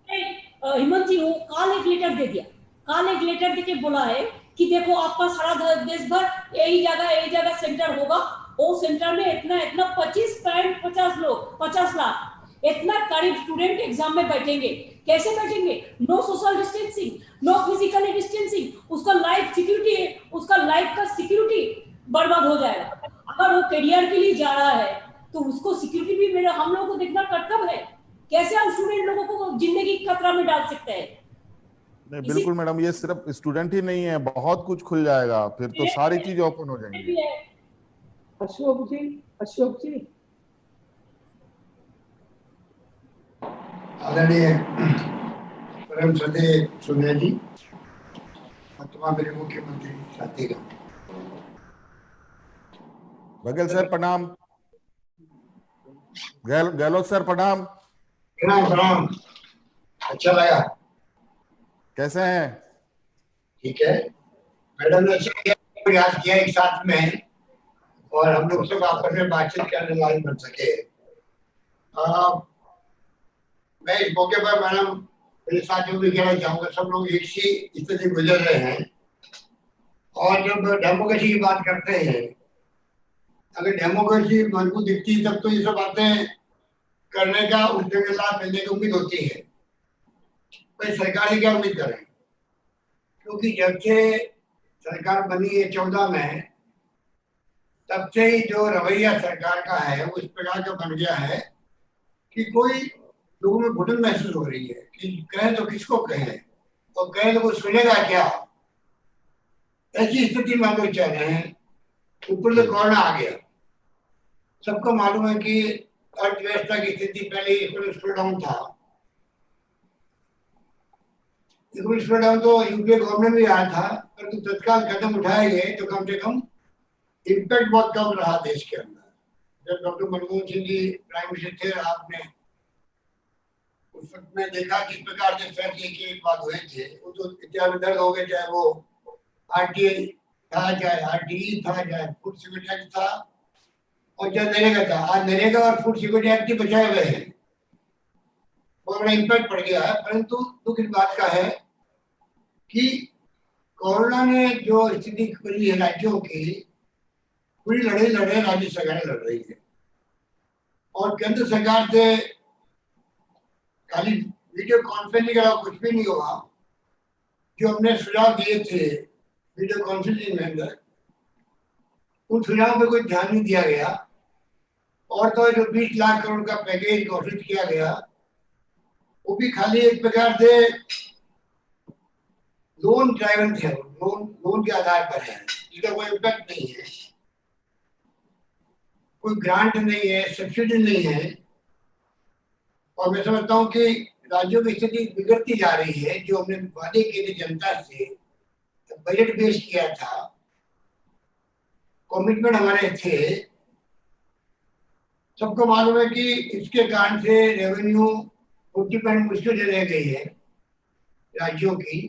हेमंत जी, वो कल एक लेटर दे दिया, कल एक लेटर देके बोला है कि देखो आपका सारा देश भर यही जगह सेंटर होगा, वो सेंटर में इतना 50 लाख इतना करीब स्टूडेंट एग्जाम में बैठेंगे। कैसे बैठेंगे? No social distancing, no physical distancing. उसका लाइफ सिक्योरिटी है, उसका लाइफ का सिक्योरिटी बर्बाद हो जाएगा। अगर वो करियर के लिए जा रहा है तो उसको सिक्योरिटी भी मेरा हम लोगों को देखना कर्तव्य है। कैसे हम स्टूडेंट लोगों को जिंदगी खतरा में डाल सकते हैं? नहीं, बिल्कुल मैडम, ये सिर्फ स्टूडेंट ही नहीं है, बहुत कुछ खुल जाएगा, फिर तो सारी चीज ओपन हो जाएंगी। अशोक जी आदरणीय परम श्रद्धेय सोनिया जी, तमाम मेरे मुख्यमंत्री साथीगण, बघेल सर प्रणाम, गहलोत सर प्रणाम। प्रणाम। अच्छा लगा। कैसे हैं? ठीक है मैडम ने प्रयास किया एक साथ में और हम लोग सब आपस में बातचीत करने लायक बन सके। मैं इस मौके पर मैडम मेरे साथियों भी कहना चाहूंगा, सब लोग एक सी स्थिति गुजर रहे हैं। और जब डेमोक्रेसी की बात करते हैं, अगर डेमोक्रेसी मजबूत दिखती है तब तो ये सब बातें करने का उस जगह लाभ मिलने की उम्मीद होती है। भाई सरकार की क्या उम्मीद करें, क्योंकि जब से सरकार बनी है 14 में, तब से ही जो रवैया सरकार का है वो इस प्रकार का बन गया है कि कोई लोगों में घुटन महसूस हो रही है कि कहें तो किसको कहें और कहें तो कोई सुनेगा क्या। ऐसी स्थिति में हम लोग चल रहे हैं। ऊपर से कोरोना आ गया। सबको मालूम है कि अर्थव्यवस्था की स्थिति पहले इकोनॉमिक स्लो डाउन था। इकोनॉमिक स्लो डाउन तो यूपीए गवर्नमेंट भी आया था, परंतु तत्काल कदम उठाए गए तो कम से कम इम्पैक्ट बहुत कम रहा देश के अंदर। जब doctor Manmohan Singh ji prime minister थे, आपने उस वक्त में देखा किस प्रकार से फैसले के बाद हुए थे। वो तो इतिहास दर्द हो गए, चाहे वो आरटीआई था, चाहे आरटीई था, चाहे फूड सिक्योरिटी एक्ट था और चाहे नरेगा था। आज नरेगा और फूड सिक्योरिटी एक्ट ही बचाए हुए हैं। बहुत बड़ा इम्पैक्ट पड़ गया है। परंतु दुख इस बात का है कि कोरोना ने जो स्थिति करी है राज्यों की, पूरी लड़ाई लड़ रहे राज्य सरकारें लड़ रही है। और केंद्र सरकार से खाली वीडियो कॉन्फ्रेंसिंग के अलावा कुछ भी नहीं हुआ। जो हमने सुझाव दिए थे वीडियो कॉन्फ्रेंसिंग में अंदर, उन सुझावों पे कोई ध्यान नहीं दिया गया। और तो जो 20 लाख करोड़ का पैकेज घोषित किया गया, वो भी खाली एक प्रकार से लोन ड्राइवन थे, लोन के आधार पर है, जिसका कोई इम्पैक्ट नहीं है, कोई ग्रांट नहीं है, सब्सिडी नहीं है। और मैं समझता हूँ कि राज्यों की स्थिति बिगड़ती जा रही है। जो हमने वादे किए थे जनता से, बजट पेश किया था, कमिटमेंट हमारे थे, सबको मालूम है कि इसके कारण से रेवेन्यू 40% मुश्किल से रह गई है राज्यों की।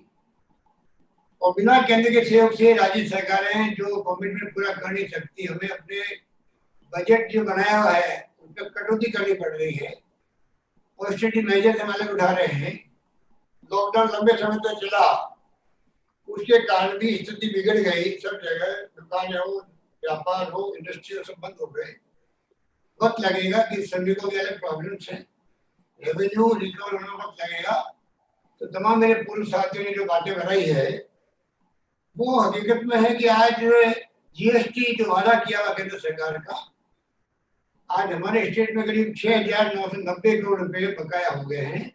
और बिना केंद्र के सहयोग से राज्य सरकारें जो कमिटमेंट पूरा कर नहीं सकती। हमें अपने बजट जो बनाया हुआ है उस पर कटौती करनी पड़ रही है। ऑस्टेरिटी मेजर हमारे उठा रहे हैं। लॉकडाउन लंबे समय तक चला, उसके कारण भी स्थिति बिगड़ गई। सब जगह दुकान हो, व्यापार हो, इंडस्ट्री सब बंद हो गए। वक्त लगेगा कि श्रमिकों के अलग प्रॉब्लम्स हैं, रेवेन्यू रिकवर होने में वक्त लगेगा। तो तमाम मेरे पूर्व साथियों ने जो बातें बनाई है वो हकीकत में है कि आज जीएसटी जो वादा किया हुआ केंद्र सरकार का, आज हमारे स्टेट में करीब 6,990 करोड़ रुपए बकाया हो गए हैं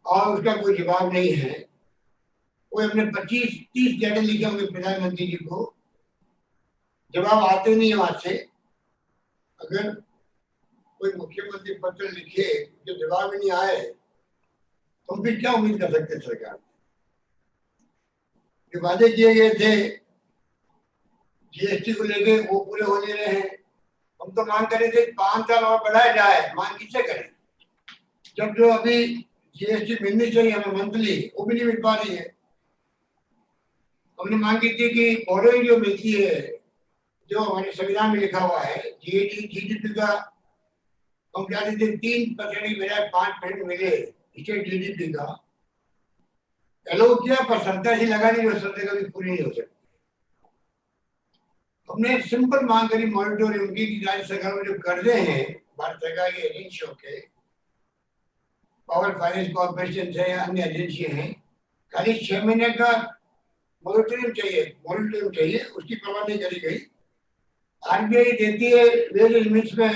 और उसका कोई जवाब नहीं है। कोई हमने 25-30 लेटर लिखे होंगे प्रधानमंत्री जी को, जवाब आते नहीं है वहां से। अगर कोई मुख्यमंत्री पत्र लिखे जो जवाब ही नहीं आए तो हम फिर क्या उम्मीद कर सकते हैं सरकार। जो वादे किए गए थे जीएसटी को लेके वो पूरे हो नहीं रहे हैं। हम तो मांग कर रहे थे 5 साल और बढ़ाया जाए। मांग किससे करें जब जो अभी जीएसटी मिलनी चाहिए हमें मंथली, वो भी नहीं मिल पा रही है। हमने मांग की थी कि बोरोइंग जो मिलती है, जो हमारे संविधान में लिखा हुआ है, जीडीपी का हम क्या देते 3% की बजाय 5% मिले स्टेट जीडीपी का। एलो किया पर सरकार ही लगा नहीं, वो सरकार कभी पूरी नहीं हो सकती। हमने एक सिंपल मांग करी मॉनिटोरियम की कि राज्य सरकार में जो कर्जे हैं भारत सरकार की एजेंसियों के, पावर फाइनेंस कॉर्पोरेशन है या अन्य एजेंसी हैं, खाली 6 महीने का मॉनिटोरियम चाहिए, उसकी परवाह नहीं करी गई। आरबीआई देती है वेरियस लिमिट्स में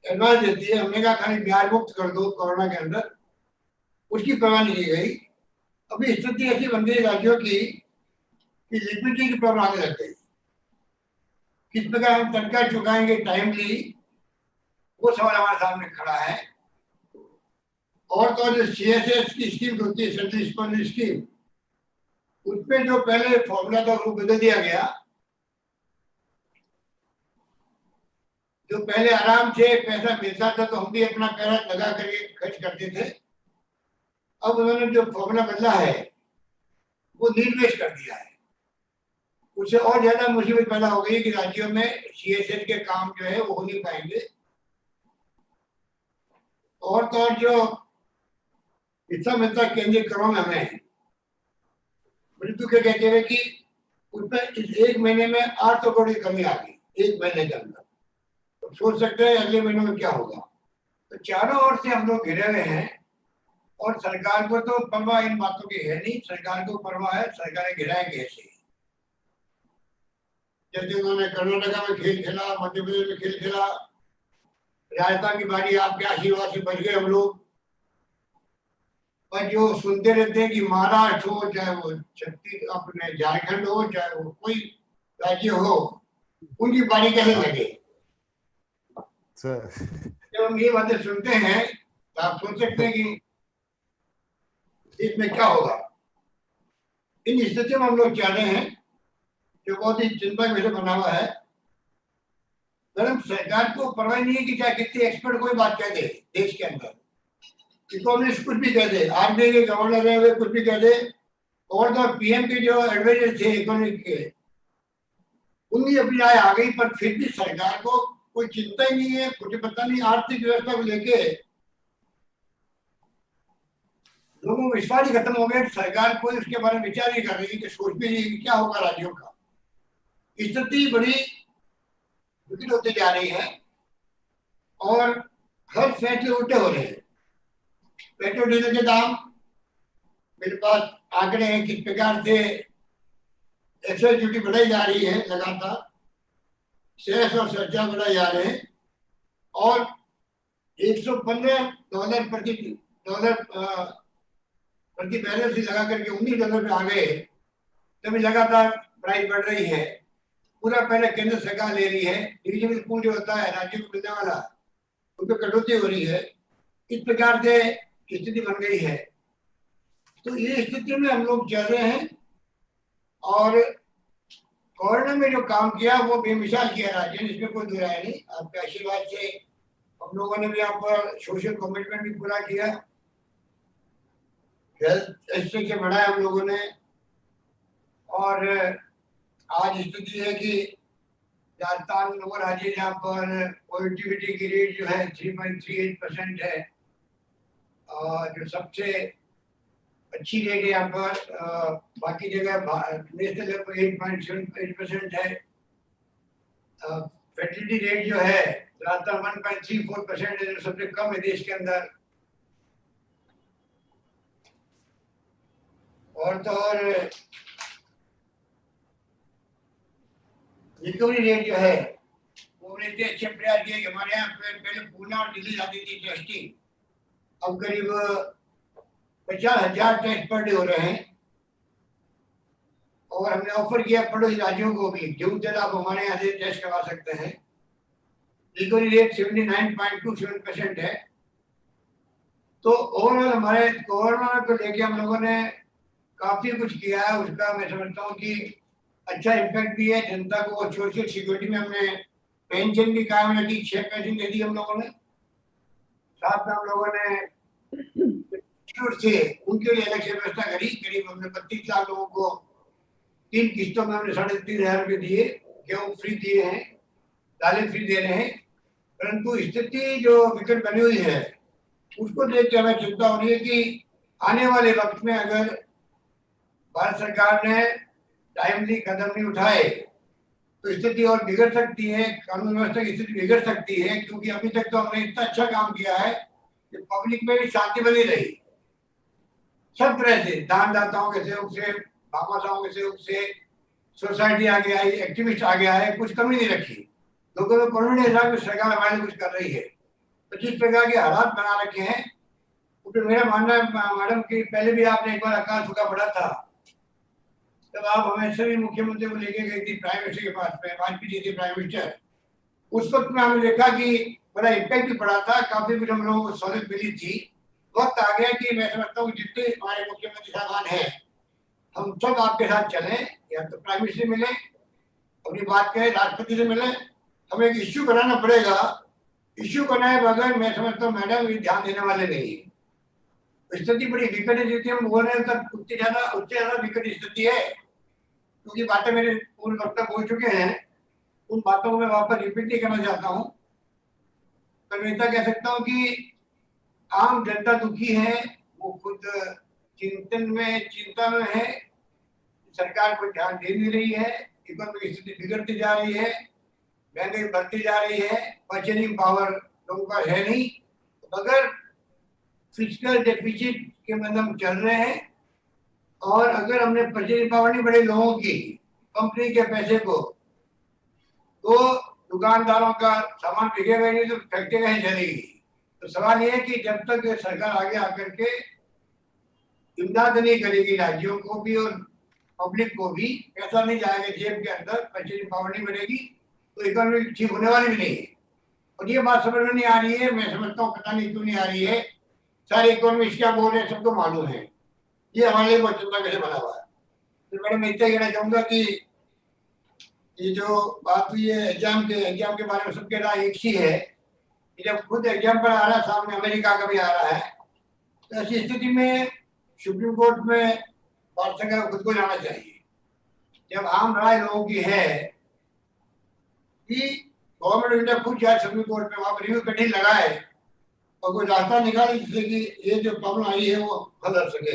एडवांस देती है, हमने कहा खाली ब्याज मुक्त कर दो कोरोना के अंदर, उसकी परवाह नहीं की गई। अभी स्थिति ऐसी बन गई राज्यों की कि लिक्विडिटी की प्रॉब्लम आने लग गई। किस प्रकार हम तनख्वाह चुकाएंगे टाइमली, वो सवाल हमारे सामने खड़ा है। और तो जो सीएसएस की स्कीम होती है, सेंट्रल स्पॉन्सर्ड स्कीम, उसमें जो पहले फॉर्मूला था वो बदल दिया गया। जो पहले आराम से पैसा मिलता था तो हम भी अपना पैसा लगा करके खर्च करते थे। अब उन्होंने जो फॉर्मूला बदला है वो नीड बेस कर दिया है। उससे और ज्यादा मुसीबत पैदा हो गई कि राज्यों में सीएसएस के काम जो है वो हो नहीं पाएंगे। और तो और जो हिस्सा मिलता है केंद्रीय करों में हमें, मृत्यु के कहते हुए कि उसमें इस एक महीने में 800 करोड़ की कमी आ गई एक महीने के अंदर। तो सोच सकते हैं अगले महीनों में क्या होगा। तो चारों ओर से हम लोग घिरे हुए हैं और सरकार को तो परवाह इन बातों की है नहीं। सरकार को परवाह है सरकारें गिराएं कैसे। जैसे उन्होंने कर्नाटका में खेल खेला, मध्य प्रदेश में खेल खेला, राजस्थान की बारी आपके आशीर्वाद से बच गए हम लोग। पर जो सुनते रहते हैं कि महाराष्ट्र हो, चाहे वो छत्तीसगढ़ अपने झारखंड हो, चाहे वो कोई राज्य हो, उनकी बारी कैसे लगे। जब हम ये बातें सुनते हैं तो आप सोच सकते हैं कि इसमें क्या होगा। इन स्थिति में हम लोग चाह रहे हैं जो बहुत ही चिंता का विषय बना हुआ है। मैडम सरकार को परवाह नहीं है कि चाहे कितने एक्सपर्ट कोई बात कह दे देश के अंदर, इकोनॉमिस्ट कुछ भी कह दे, आरबीआई के गवर्नर है वे कुछ भी कह दे, और तो पीएम के जो एडवाइजर थे इकोनॉमिक के उनकी अपनी राय आ गई। पर फिर भी सरकार को कोई चिंता ही नहीं है, कुछ पता नहीं। आर्थिक व्यवस्था को लेके लोगों को विश्वास ही खत्म हो गया। सरकार कोई उसके बारे में विचार नहीं कर रही कि सोच भी नहीं कि क्या होगा राज्यों का। स्थिति बड़ी विकट होती जा रही है और हर फैसले उल्टे हो रहे हैं। पेट्रोल डीजल के दाम, मेरे पास आंकड़े हैं किस प्रकार से एक्साइज ड्यूटी बढ़ाई जा रही है लगातार, सेस और सरचार्ज बढ़ाए जा रहे हैं और $115 प्रति बैरल से लगा करके $19 पे आ गए। तभी लगातार प्राइस बढ़ रही है। पूरा पहले केंद्र सरकार ले रही है, डिविजनल पूल जो होता है राज्य को मिलने वाला उन पर कटौती हो रही है। इस प्रकार से स्थिति बन गई है। तो ये स्थिति में हम लोग चल रहे हैं और कोरोना में जो काम किया वो बेमिसाल किया राज्य ने, इसमें कोई दुराय नहीं। आपके आशीर्वाद से हम लोगों ने भी यहाँ पर सोशल कमिटमेंट भी पूरा किया, हेल्थ एक्सपेक्ट बढ़ाया हम लोगों ने। और आज स्थिति है कि राजस्थान वो राज्य जहाँ पर पॉजिटिविटी की रेट जो है 3.38% है, और जो सबसे अच्छी रेट है यहाँ पर। बाकी जगह नेशनल लेवल पर 8.78% है। फर्टिलिटी रेट जो है राजस्थान 1.34% है, जो सबसे कम है देश के अंदर। और तो और रिकवरी रेट जो है वो इतने अच्छे प्रयास किए कि हमारे यहाँ पहले पूना और दिल्ली जाती थी टेस्टिंग, अब करीब 50,000 टेस्ट पर डे हो रहे हैं। और हमने ऑफर किया पड़ोसी राज्यों को भी, जो जब आप हमारे यहाँ से टेस्ट करवा सकते हैं। रिकवरी रेट 79.27% है। तो ओवरऑल हमारे कोरोना को लेके हम लोगों ने काफी कुछ किया है। उसका मैं समझता हूँ कि अच्छा इम्पैक्ट भी है। जनता को सोशल सिक्योरिटी में हमने पेंशन भी कायम रखी, 6 पेंशन दे दी हम लोगों ने। साथ में हम लोगों ने से उनके लिए अलग से व्यवस्था करी। करीब हमने 32 लाख लोगों को 3 किस्तों में हमने 3,500 रुपये दिए, गेहूँ फ्री दिए हैं, दालें फ्री दे रहे हैं। परंतु स्थिति जो विकट बनी हुई है उसको देख के हमें चिंता हो रही है कि आने वाले वक्त में अगर भारत सरकार ने टाइमली कदम नहीं उठाए तो स्थिति और बिगड़ सकती है, कानून व्यवस्था की स्थिति बिगड़ सकती है। क्योंकि अभी तक तो हमने इतना अच्छा काम किया है कि पब्लिक में भी शांति बनी रही। सब तरह से दानदाताओं के सहयोग से, भामाशाहों के सहयोग से, सोसाइटी आगे आई, एक्टिविस्ट आगे आए, कुछ कमी नहीं रखी। लोगों को कॉन्फिडेंस था कि सरकार हमारे कुछ कर रही है। तो जिस प्रकार के हालात बना रखे हैं, तो मेरा मानना है मैडम कि पहले भी आपने एक बार अकाल सूखा पड़ा था, तब आप हमें सभी मुख्यमंत्री को लेके गई थी प्राइम मिनिस्टर के पास में, वाजपेयी जी थे प्राइम मिनिस्टर। उस वक्त में हमने देखा कि बड़ा इम्पैक्ट भी पड़ा था, काफी कुछ हम लोगों को सहूलियत मिली थी। वक्त आ गया कि मैं समझता हूँ जितने हमारे मुख्यमंत्री साहबान हैं हम सब आपके साथ चलें, या तो प्राइम मिनिस्टर मिले, अपनी बात कहें, राष्ट्रपति से मिले। हमें एक इश्यू बनाना पड़ेगा। इश्यू बनाए बगैर मैं समझता हूँ मैडम ये ध्यान देने वाले नहीं है। स्थिति बड़ी विकट स्थिति हम बोल रहे हैं, तब उससे ज्यादा विकट स्थिति है। क्योंकि बातें मेरे पूर्व वक्ता बोल चुके हैं, उन बातों को मैं वापस रिपीट नहीं करना चाहता हूँ। तो मैं इतना कह सकता हूँ कि आम जनता दुखी है, वो खुद चिंता में है, सरकार को ध्यान दे नहीं रही है, इकोनॉमिक स्थिति बिगड़ती जा रही है, महंगाई बढ़ती जा रही है, परचेजिंग पावर लोगों का है नहीं। अगर फिजिकल डेफिसिट के मतलब हम चल रहे हैं और अगर हमने परचेजिंग पावर नहीं बढ़े लोगों की, कंपनी के पैसे को, तो दुकानदारों का सामान बिकेगा नहीं तो फैक्ट्री कहीं चलेगी। तो सवाल ये है कि जब तक सरकार आगे आकर के इमदाद नहीं करेगी राज्यों को भी और पब्लिक को भी, पैसा नहीं जाएगा जेब के अंदर, परचेजिंग पावर नहीं बढ़ेगी, तो इकोनॉमी ठीक होने वाली भी नहीं है। और ये बात समझ में नहीं आ रही है, मैं समझता हूँ पता नहीं क्यों नहीं आ रही है। सारे इकोनॉमिस्ट क्या बोल रहे हैं सबको मालूम है, ये हमारे लिए बहुत चिंता कैसे बना हुआ है। तो मैडम मैं इतना कहना चाहूंगा कि ये जो बात हुई है एग्जाम के बारे में सबके राय एक ही है कि जब खुद एग्जाम पर आ रहा है, सामने अमेरिका का भी आ रहा है, तो ऐसी स्थिति में सुप्रीम कोर्ट में पार्षद खुद को जाना चाहिए। जब आम राय लोगों की है कि गवर्नमेंट ऑफ इंडिया खुद जाए सुप्रीम कोर्ट में, वहां पर रिव्यू कटिंग लगाए और कोई रास्ता निकाले जिससे कि ये जो प्रॉब्लम आई है वो हल हो सके।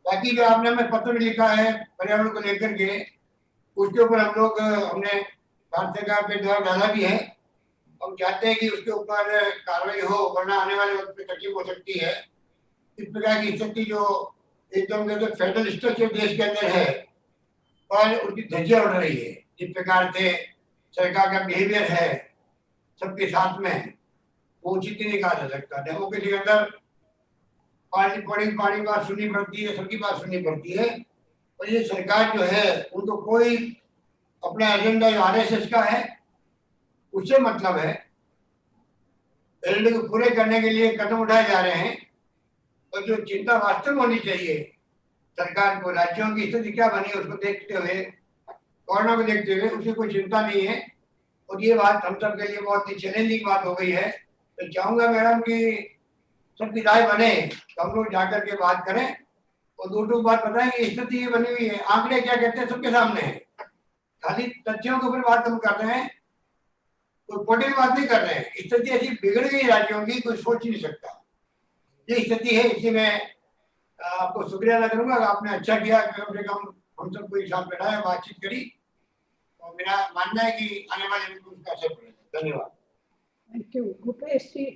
बाकी जो आपने हमें पत्र में लिखा है पर्यावरण को लेकर के, उसके ऊपर हमने भारत सरकार पे दबाव डाला भी है। हम चाहते हैं कि उसके ऊपर कार्रवाई हो, वरना आने वाले वक्त में तकलीफ हो सकती है। इस प्रकार की स्थिति जो एकदम फेडरल स्ट्रक्चर देश के अंदर है और उसकी धज्जियां उड़ रही है, जिस प्रकार से सरकार का बिहेवियर है सबके साथ में, वो उचित नहीं कहा जा सकता। डेमोक्रेसी के अंदर पार्टी बात सुननी पड़ती है, सबकी बात सुननी पड़ती है। और ये सरकार जो है उनको कोई अपना एजेंडा जो आरएसएस का है उससे मतलब है, एजेंडे को पूरे करने के लिए कदम उठाए जा रहे हैं। और जो चिंता वास्तव में होनी चाहिए सरकार को, राज्यों की स्थिति क्या बनी उसको देखते हुए, कोरोना को देखते हुए, उसकी कोई चिंता नहीं है। और ये बात हम सब के लिए बहुत ही चैलेंजिंग बात हो गई है। तो चाहूंगा मैडम कि सबकी राय बने तो हम लोग जाकर के बात करें और दो बात बताएं कि स्थिति ये बनी हुई है, आंकड़े क्या कहते हैं सबके सामने है। खाली तथ्यों के ऊपर बात हम कर रहे हैं, कोई पोलिटिकल बात नहीं कर रहे हैं। स्थिति ऐसी बिगड़ गई राज्यों की, कोई सोच नहीं सकता। ये स्थिति है, इसलिए मैं आपको शुक्रिया अदा करूंगा। आपने अच्छा किया, कम से कम हम सबको एक साथ बैठाया, बातचीत करी, और मेरा मानना है कि आने वाले दिन में उसका असर पड़ेगा। धन्यवाद। Thank you. भूपेश जी।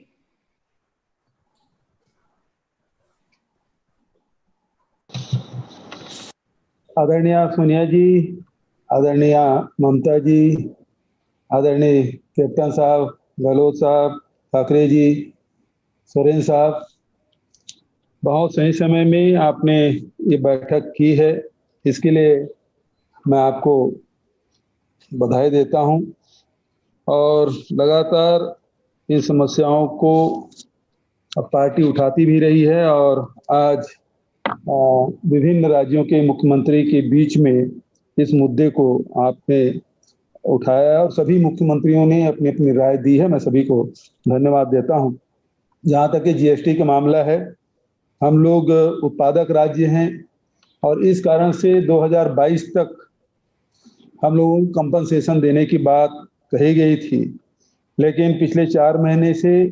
आदरणीय सोनिया जी, आदरणीय ममता जी, आदरणीय कैप्टन साहब, गहलोत साहब, ठाकरे जी, सोरेन साहब, बहुत सही समय में आपने ये बैठक की है, इसके लिए मैं आपको बधाई देता हूं। और लगातार इन समस्याओं को अब पार्टी उठाती भी रही है और आज विभिन्न राज्यों के मुख्यमंत्री के बीच में इस मुद्दे को आपने उठाया और सभी मुख्यमंत्रियों ने अपनी अपनी राय दी है। मैं सभी को धन्यवाद देता हूं। जहां तक कि जीएसटी का मामला है, हम लोग उत्पादक राज्य हैं और इस कारण से 2022 तक हम लोगों को कंपनसेशन देने की बात कही गई थी, लेकिन पिछले 4 महीने से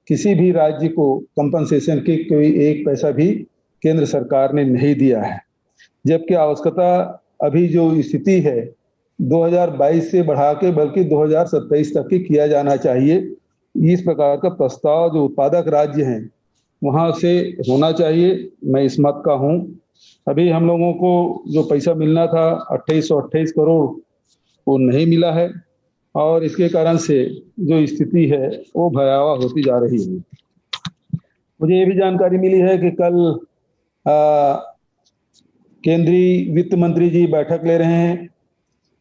किसी भी राज्य को कंपनसेशन की कोई एक पैसा भी केंद्र सरकार ने नहीं दिया है। जबकि आवश्यकता अभी जो स्थिति है 2022 से बढ़ा के बल्कि 2027 तक ही किया जाना चाहिए। इस प्रकार का प्रस्ताव जो उत्पादक राज्य हैं वहां से होना चाहिए। मैं इस मत का हूं। अभी हम लोगों को जो पैसा मिलना था 2828 करोड़ वो नहीं मिला है और इसके कारण से जो स्थिति है वो भयावह होती जा रही है। मुझे ये भी जानकारी मिली है कि कल केंद्रीय वित्त मंत्री जी बैठक ले रहे हैं,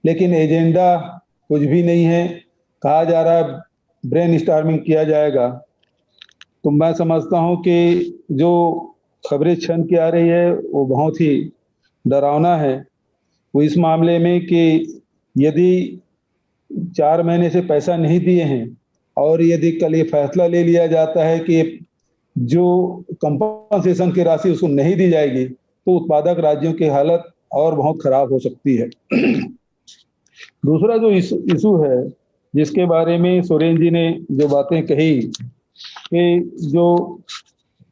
लेकिन एजेंडा कुछ भी नहीं है। कहा जा रहा है ब्रेन स्टॉर्मिंग किया जाएगा। तो मैं समझता हूं कि जो खबरें छन के आ रही है वो बहुत ही डरावना है। वो इस मामले में कि यदि 4 महीने से पैसा नहीं दिए हैं और यदि कल ये फैसला ले लिया जाता है कि जो कंपनसेशन की राशि उसको नहीं दी जाएगी तो उत्पादक राज्यों की हालत और बहुत खराब हो सकती है। दूसरा जो इशू है जिसके बारे में सोरेन जी ने जो बातें कही कि जो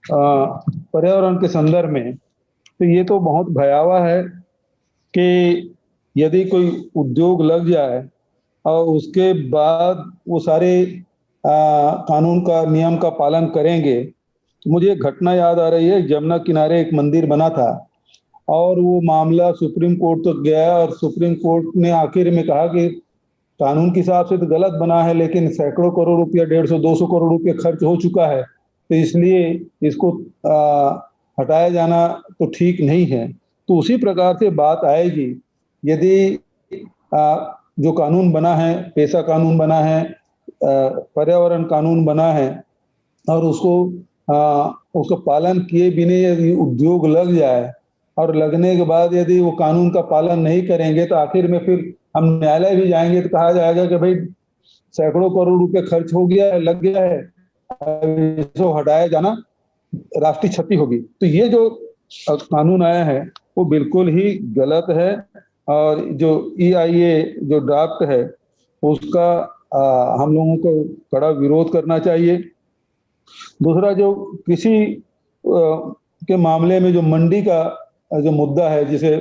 पर्यावरण के संदर्भ में, तो ये तो बहुत भयावह है कि यदि कोई उद्योग लग जाए और उसके बाद वो सारे कानून का नियम का पालन करेंगे। मुझे एक घटना याद आ रही है, जमुना किनारे एक मंदिर बना था और वो मामला सुप्रीम कोर्ट तक गया और सुप्रीम कोर्ट ने आखिर में कहा कि कानून के हिसाब से तो गलत बना है, लेकिन सैकड़ों करोड़ रुपया, 150-200 करोड़ रुपया खर्च हो चुका है, तो इसलिए इसको हटाया जाना तो ठीक नहीं है। तो उसी प्रकार से बात आएगी, यदि जो कानून बना है, पैसा कानून बना है, पर्यावरण कानून बना है और उसको पालन किए बिना यदि उद्योग लग जाए और लगने के बाद यदि वो कानून का पालन नहीं करेंगे, तो आखिर में फिर हम न्यायालय भी जाएंगे तो कहा जाएगा कि भाई सैकड़ों करोड़ रुपए खर्च हो गया है, लग गया है, इसको हटाया जाना राष्ट्रीय क्षति होगी। तो ये जो कानून आया है वो बिल्कुल ही गलत है और जो EIA जो ड्राफ्ट है उसका हम लोगों को कड़ा विरोध करना चाहिए। दूसरा, जो कृषि के मामले में जो मंडी का जो मुद्दा है, जिसे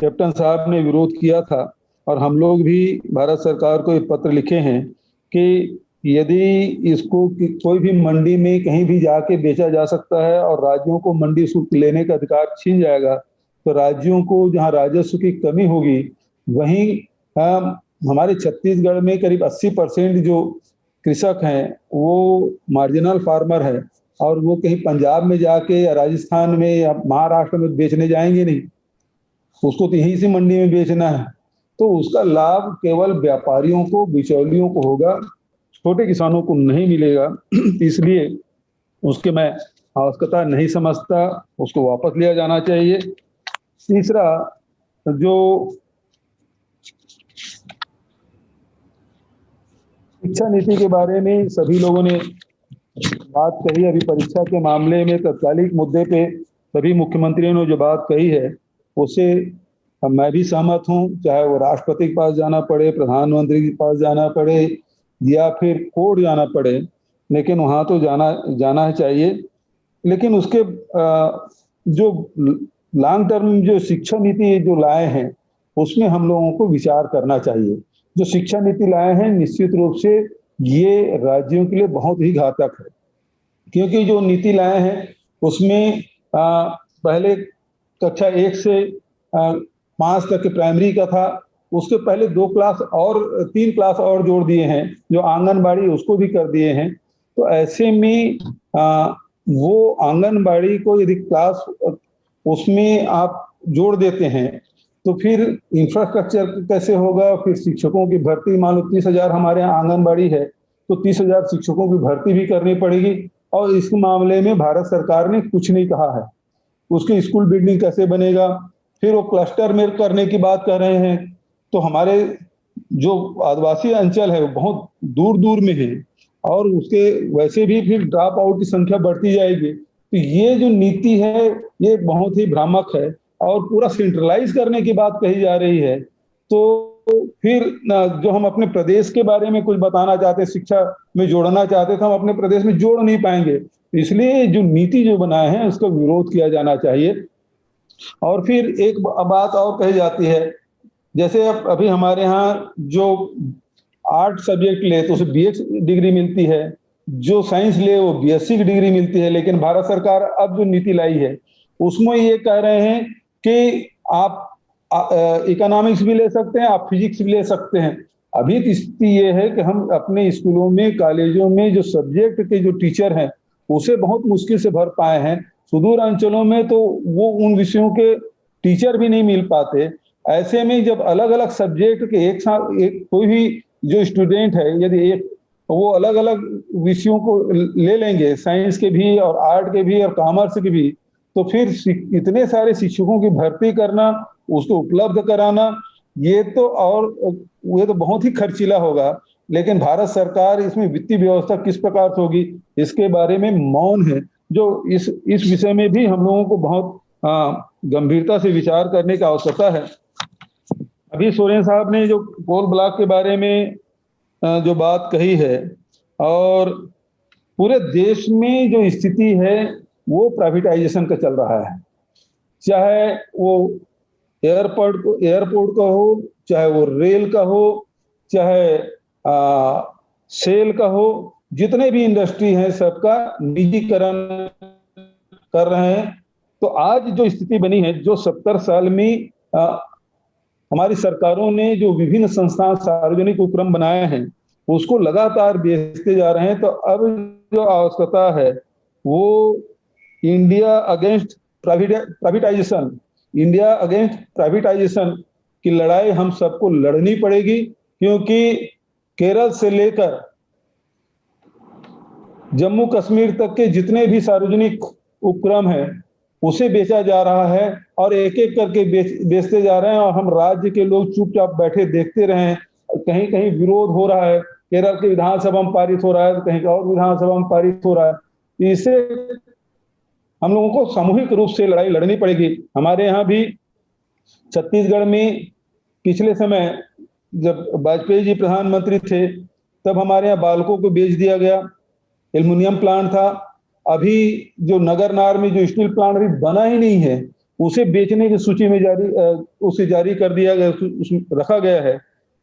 कैप्टन साहब ने विरोध किया था और हम लोग भी भारत सरकार को एक पत्र लिखे हैं कि यदि इसको कोई भी मंडी में कहीं भी जाके बेचा जा सकता है और राज्यों को मंडी शुल्क लेने का अधिकार छीन जाएगा, तो राज्यों को जहां राजस्व की कमी होगी वहीं हमारे छत्तीसगढ़ में करीब 80% जो कृषक हैं वो मार्जिनल फार्मर है और वो कहीं पंजाब में जाके या राजस्थान में या महाराष्ट्र में बेचने जाएंगे नहीं, उसको तो यहीं से मंडी में बेचना है। तो उसका लाभ केवल व्यापारियों को, बिचौलियों को होगा, छोटे किसानों को नहीं मिलेगा। इसलिए उसके मैं आवश्यकता नहीं समझता, उसको वापस लिया जाना चाहिए। तीसरा, जो शिक्षा नीति के बारे में सभी लोगों ने बात कही, अभी परीक्षा के मामले में तत्कालिक मुद्दे पे सभी मुख्यमंत्रियों ने जो बात कही है उससे मैं भी सहमत हूं, चाहे वो राष्ट्रपति के पास जाना पड़े, प्रधानमंत्री के पास जाना पड़े या फिर कोर्ट जाना पड़े, लेकिन वहां तो जाना चाहिए। लेकिन उसके जो लॉन्ग टर्म जो शिक्षा नीति जो लाए हैं उसमें हम लोगों को विचार करना चाहिए। जो शिक्षा नीति लाए हैं निश्चित रूप से ये राज्यों के लिए बहुत ही घातक है, क्योंकि जो नीति लाए हैं उसमें पहले कक्षा 1 से 5 तक के प्राइमरी का था, उसके पहले 2 क्लास और 3 क्लास और जोड़ दिए हैं, जो आंगनबाड़ी उसको भी कर दिए हैं। तो ऐसे में वो आंगनबाड़ी को यदि क्लास उसमें आप जोड़ देते हैं तो फिर इंफ्रास्ट्रक्चर कैसे होगा, फिर शिक्षकों की भर्ती, मान लो 30,000 हमारे यहाँ आंगनबाड़ी है तो 30,000 शिक्षकों की भर्ती भी करनी पड़ेगी और इस मामले में भारत सरकार ने कुछ नहीं कहा है। उसके स्कूल बिल्डिंग कैसे बनेगा, फिर वो क्लस्टर में करने की बात कर रहे हैं, तो हमारे जो आदिवासी अंचल है वो बहुत दूर दूर में है और उसके वैसे भी फिर ड्रॉप आउट की संख्या बढ़ती जाएगी। तो ये जो नीति है ये बहुत ही भ्रामक है और पूरा सेंट्रलाइज करने की बात कही जा रही है। तो फिर जो हम अपने प्रदेश के बारे में कुछ बताना चाहते, शिक्षा में जोड़ना चाहते थे, हम अपने प्रदेश में जोड़ नहीं पाएंगे। इसलिए जो नीति जो बनाए हैं उसका विरोध किया जाना चाहिए। और फिर एक बात और कही जाती है, जैसे अभी हमारे यहाँ जो आर्ट सब्जेक्ट ले तो उसे BA डिग्री मिलती है, जो साइंस ले वो BSc की डिग्री मिलती है, लेकिन भारत सरकार अब जो नीति लाई है उसमें ये कह रहे हैं कि आप इकोनॉमिक्स भी ले सकते हैं, आप फिजिक्स भी ले सकते हैं। अभी की स्थिति ये है कि हम अपने स्कूलों में, कॉलेजों में जो सब्जेक्ट के जो टीचर हैं उसे बहुत मुश्किल से भर पाए हैं। सुदूर अंचलों में तो वो उन विषयों के टीचर भी नहीं मिल पाते। ऐसे में जब अलग अलग सब्जेक्ट के एक कोई भी जो स्टूडेंट है यदि वो अलग अलग विषयों को ले लेंगे, साइंस के भी और आर्ट के भी और कॉमर्स के भी, तो फिर इतने सारे शिक्षकों की भर्ती करना, उसको उपलब्ध कराना, ये तो बहुत ही खर्चीला होगा। लेकिन भारत सरकार इसमें वित्तीय व्यवस्था किस प्रकार से होगी इसके बारे में मौन है, जो इस विषय में भी हम लोगों को बहुत गंभीरता से विचार करने की आवश्यकता है। अभी सोरेन साहब ने जो कोल ब्लॉक के बारे में जो बात कही है और पूरे देश में जो स्थिति है वो प्राइवेटाइजेशन का चल रहा है। चाहे वो एयरपोर्ट का हो, चाहे वो रेल का हो, चाहे सेल का हो, जितने भी इंडस्ट्री हैं सबका निजीकरण कर रहे हैं। तो आज जो स्थिति बनी है, जो 70 साल में हमारी सरकारों ने जो विभिन्न संस्थान सार्वजनिक उपक्रम बनाए हैं उसको लगातार बेचते जा रहे हैं। तो अब जो आवश्यकता है वो India against privatisation, India against privatisation की लड़ाई हम सबको लड़नी पड़ेगी, क्योंकि केरल से लेकर जम्मू कश्मीर तक के जितने भी सार्वजनिक उपक्रम हैं उसे बेचा जा रहा है और एक एक करके बेचते जा रहे हैं और हम राज्य के लोग चुपचाप बैठे देखते रहे। कहीं कहीं विरोध हो रहा है, केरल के विधानसभा में पारित हो रहा है, कहीं और विधानसभा में पारित हो रहा है। इससे हम लोगों को सामूहिक रूप से लड़ाई लड़नी पड़ेगी। हमारे यहाँ भी छत्तीसगढ़ में पिछले समय जब वाजपेयी जी प्रधानमंत्री थे तब हमारे यहाँ बालकों को बेच दिया गया। एल्युमिनियम प्लांट था, अभी जो नगर नार में जो स्टील प्लांट अभी बना ही नहीं है उसे बेचने की सूची में उसे जारी कर दिया गया, उसमें रखा गया है।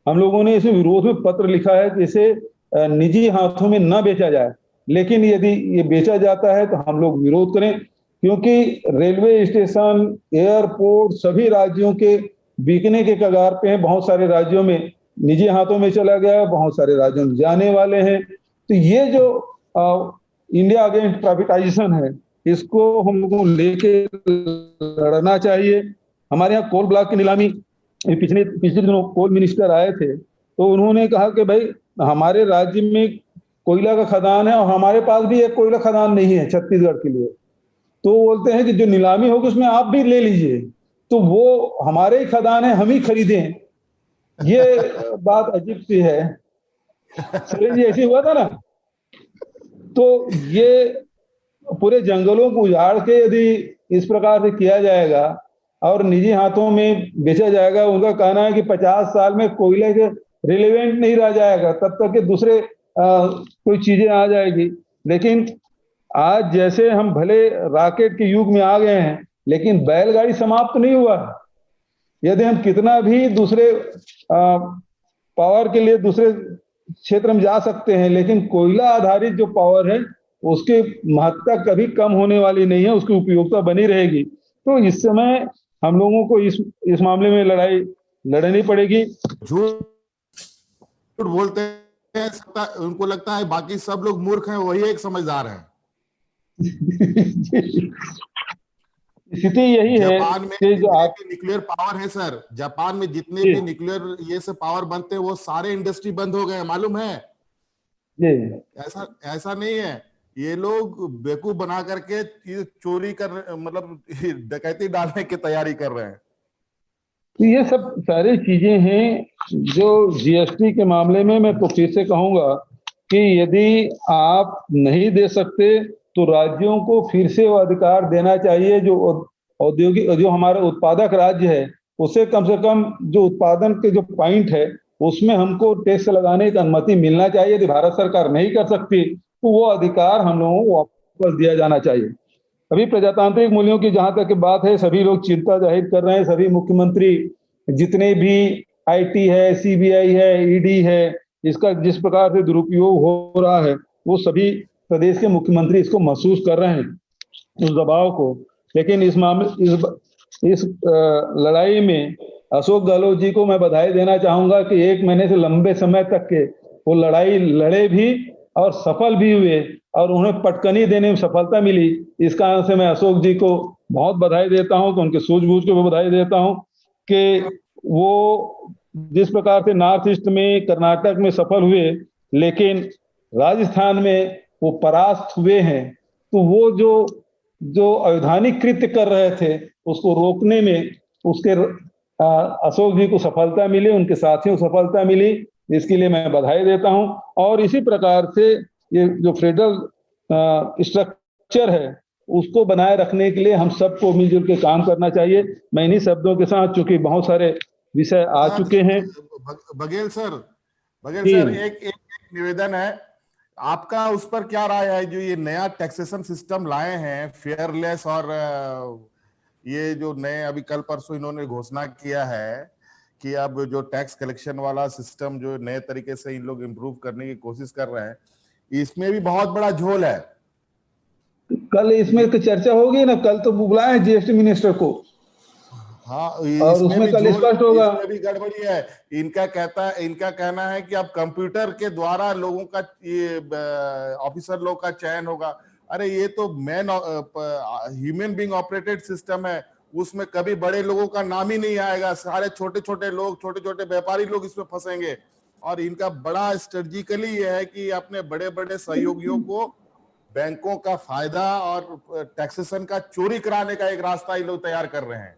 हम लोगों ने इसे विरोध में पत्र लिखा है कि इसे निजी हाथों में न बेचा जाए, लेकिन यदि ये बेचा जाता है तो हम लोग विरोध करें, क्योंकि रेलवे स्टेशन, एयरपोर्ट सभी राज्यों के बिकने के कगार पे हैं। बहुत सारे राज्यों में निजी हाथों में चला गया, बहुत सारे राज्यों में जाने वाले हैं। तो ये जो इंडिया अगेंस्ट प्राइवेटाइजेशन है इसको हम लोगों को लेके लड़ना चाहिए। हमारे यहाँ कोल ब्लॉक की नीलामी, पिछले दिनों कोल मिनिस्टर आए थे तो उन्होंने कहा कि भाई हमारे राज्य में कोयला का खदान है और हमारे पास भी एक कोयला खदान नहीं है छत्तीसगढ़ के लिए। तो बोलते हैं कि जो नीलामी होगी उसमें आप भी ले लीजिए, तो वो हमारे ही खदान है, हम ही खरीदें। ये बात अजीब सी है। सुरेश जी, ऐसे हुआ था ना। तो ये पूरे जंगलों को उजाड़ के यदि इस प्रकार से किया जाएगा और निजी हाथों में बेचा जाएगा, उनका कहना है कि 50 साल में कोयले के रिलेवेंट नहीं रह जाएगा, तब तक के दूसरे कोई चीजें आ जाएगी। लेकिन आज जैसे हम भले रॉकेट के युग में आ गए हैं, लेकिन बैलगाड़ी समाप्त नहीं हुआ। यदि हम कितना भी दूसरे पावर के लिए दूसरे क्षेत्र में जा सकते हैं, लेकिन कोयला आधारित जो पावर है उसकी महत्ता कभी कम होने वाली नहीं है, उसकी उपयोगिता बनी रहेगी। तो इस समय हम लोगों को इस मामले में लड़ाई लड़नी पड़ेगी। झूठ बोलते हैं, उनको लगता है बाकी सब लोग मूर्ख हैं, वही एक समझदार है। स्थिति यही है कि जो आप न्यूक्लियर पावर है सर, जापान में जितने भी न्यूक्लियर ये सब पावर बनते हैं वो सारे इंडस्ट्री बंद हो गए, मालूम है? ऐसा नहीं है, ये लोग बेवकूफ बना करके चोरी कर, मतलब डकैती डालने की तैयारी कर रहे हैं। तो ये सब सारी चीजें हैं जो जीएसटी के मामले में मैं तो फिर से कहूंगा कि यदि आप नहीं दे सकते तो राज्यों को फिर से वो अधिकार देना चाहिए। जो औद्योगिक, जो हमारा उत्पादक राज्य है उसे कम से कम जो उत्पादन के जो पॉइंट है उसमें हमको टैक्स लगाने की अनुमति मिलना चाहिए। यदि भारत सरकार नहीं कर सकती तो वो अधिकार हम लोगों को वापस दिया जाना चाहिए। अभी प्रजातांत्रिक मूल्यों की जहां तक बात है, सभी लोग चिंता जाहिर कर रहे हैं। सभी मुख्यमंत्री जितने भी आईटी है, सीबीआई है, ईडी है, इसका जिस प्रकार से दुरुपयोग हो रहा है वो सभी प्रदेश के मुख्यमंत्री इसको महसूस कर रहे हैं, उस दबाव को। लेकिन इस मामले इस लड़ाई में अशोक गहलोत जी को मैं बधाई देना चाहूंगा कि 1 महीने से लंबे समय तक के वो लड़ाई लड़े भी और सफल भी हुए और उन्हें पटकनी देने में सफलता मिली। इस कारण से मैं अशोक जी को बहुत बधाई देता हूं, कि उनके सूझबूझ को भी बधाई देता हूं कि वो जिस प्रकार से नॉर्थ ईस्ट में, कर्नाटक में सफल हुए, लेकिन राजस्थान में वो परास्त हुए हैं। तो वो जो अवैधानिक कृत्य कर रहे थे उसको रोकने में उसके अशोक जी को सफलता मिली, उनके साथियों को सफलता मिली, इसके लिए मैं बधाई देता हूं। और इसी प्रकार से ये जो फेडरल स्ट्रक्चर है उसको बनाए रखने के लिए हम सबको मिलजुल के काम करना चाहिए। मैं इन्हीं शब्दों के साथ, चूंकि बहुत सारे विषय आ चुके हैं। बघेल सर एक निवेदन है, आपका उस पर क्या राय है, जो ये नया टैक्सेशन सिस्टम लाए हैं फेयरलेस, और ये जो नए अभी कल परसों इन्होंने घोषणा किया है कि अब जो टैक्स कलेक्शन वाला सिस्टम जो नए तरीके से इन लोग इम्प्रूव करने की कोशिश कर रहे हैं, इसमें भी बहुत बड़ा झोल है। कल इसमें तो चर्चा होगी ना, कल तो बुलाए जीएसटी मिनिस्टर को। हाँ, और उसमें कल स्पष्ट होगा। इसमें भी गड़बड़ी है। इनका कहना है कि अब कंप्यूटर के द्वारा लोगों का, ये ऑफिसर लोग का चयन होगा। अरे ये तो ह्यूमन बीइंग ऑपरेटेड सिस्टम है, उसमें कभी बड़े लोगों का नाम ही नहीं आएगा। सारे छोटे छोटे लोग, छोटे छोटे व्यापारी लोग इसमें फंसेंगे। और इनका बड़ा स्ट्रेटेजिकली ये है कि अपने बड़े बड़े सहयोगियों को बैंकों का फायदा और टैक्सेशन का चोरी कराने का एक रास्ता ये लोग तैयार कर रहे हैं।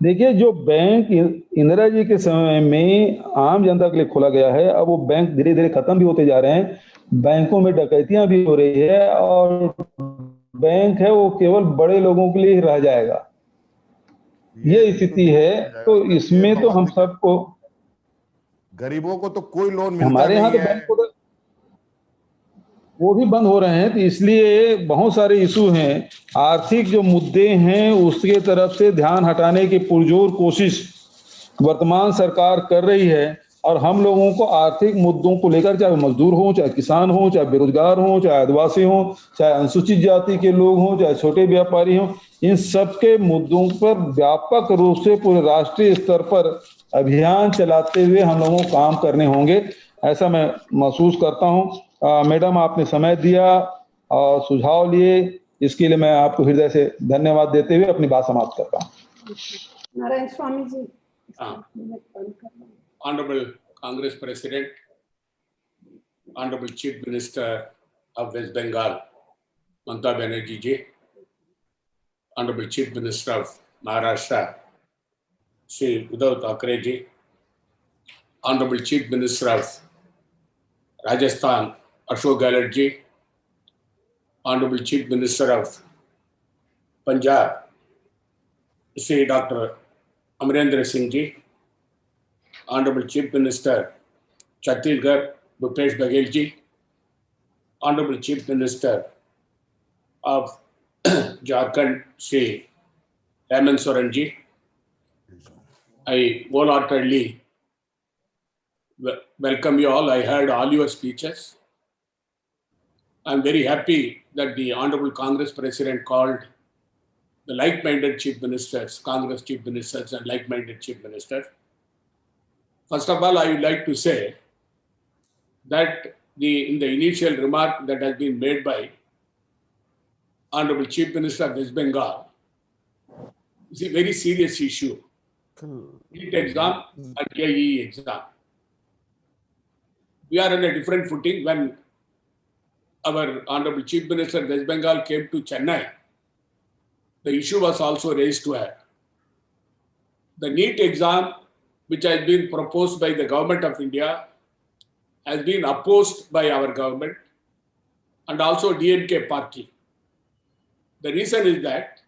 देखिए, जो बैंक इंदिरा जी के समय में आम जनता के लिए खोला गया है, अब वो बैंक धीरे धीरे खत्म भी होते जा रहे हैं। बैंकों में डकैतियां भी हो रही है, और बैंक है वो केवल बड़े लोगों के लिए ही रह जाएगा, ये स्थिति है। तो इसमें तो हम सबको, गरीबों को तो कोई लोन मिलता हमारे यहाँ तो नहीं है। बैंक को वो भी बंद हो रहे हैं। तो इसलिए बहुत सारे इशू हैं, आर्थिक जो मुद्दे हैं उसके तरफ से ध्यान हटाने की पुरजोर कोशिश वर्तमान सरकार कर रही है। और हम लोगों को आर्थिक मुद्दों को लेकर, चाहे मजदूर हो, चाहे किसान हो, चाहे बेरोजगार हो, चाहे आदिवासी हो, चाहे अनुसूचित जाति के लोग हों, चाहे छोटे व्यापारी हों, इन सबके मुद्दों पर व्यापक रूप से पूरे राष्ट्रीय स्तर पर अभियान चलाते हुए हम लोगों को काम करने होंगे, ऐसा मैं महसूस करता हूँ। मैडम, आपने समय दिया और सुझाव लिए, इसके लिए मैं आपको हृदय से धन्यवाद देते हुए अपनी बात समाप्त करता हूँ। Narayan Swami ji. Honorable Congress President, Honorable Chief Minister of West Bengal, Mamata Banerjee ji, Honorable Chief Minister of Maharashtra, Shri Uddhav Thackeray ji, Honorable Chief Minister of Rajasthan, Ashok Gehlot ji, Honorable Chief Minister of Punjab, Shri Dr. Amarendra Singh ji, Honorable Chief Minister Chhattisgarh Bhupesh Baghel ji, Honorable Chief Minister of Jharkhand Shri Hemant Soren ji, I wholeheartedly welcome you all. I heard all your speeches. I'm very happy that the Honorable Congress President called the like-minded Chief Ministers, Congress Chief Ministers and like-minded Chief Ministers. First of all, I would like to say that in the initial remark that has been made by Honorable Chief Minister of West Bengal, is a very serious issue. NEET exam and JEE exam. We are on a different footing. When our Honorable Chief Minister of West Bengal came to Chennai, the issue was also raised to her. The NEET exam, which has been proposed by the government of India, has been opposed by our government and also DMK party. The reason is that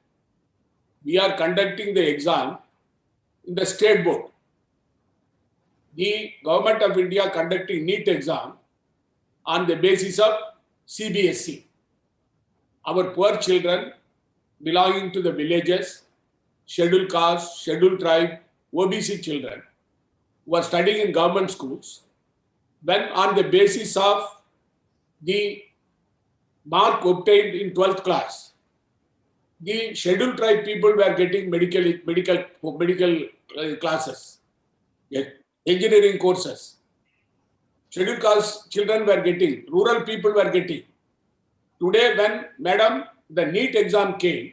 we are conducting the exam in the state board. The government of India conducting NEET exam on the basis of CBSE. Our poor children belonging to the villages, scheduled caste, scheduled tribe, OBC children who are studying in government schools, when on the basis of the mark obtained in 12th class, the scheduled tribe people were getting medical classes, engineering courses. Scheduled caste children were getting, rural people were getting. Today, when madam, the NEET exam came,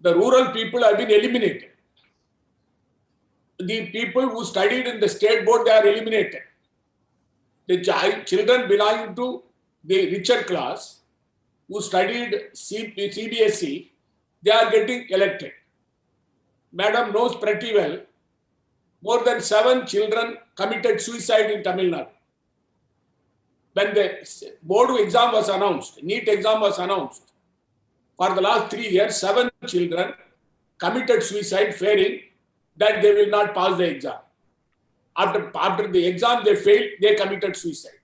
the rural people have been eliminated. The people who studied in the state board, they are eliminated. The children belonging to the richer class who studied CBSE, they are getting elected. Madam knows pretty well, more than 7 children committed suicide in Tamil Nadu. When the board exam was announced, NEET exam was announced, for the last 3 years, 7 children committed suicide, fearing that they will not pass the exam. After the exam they failed, they committed suicide.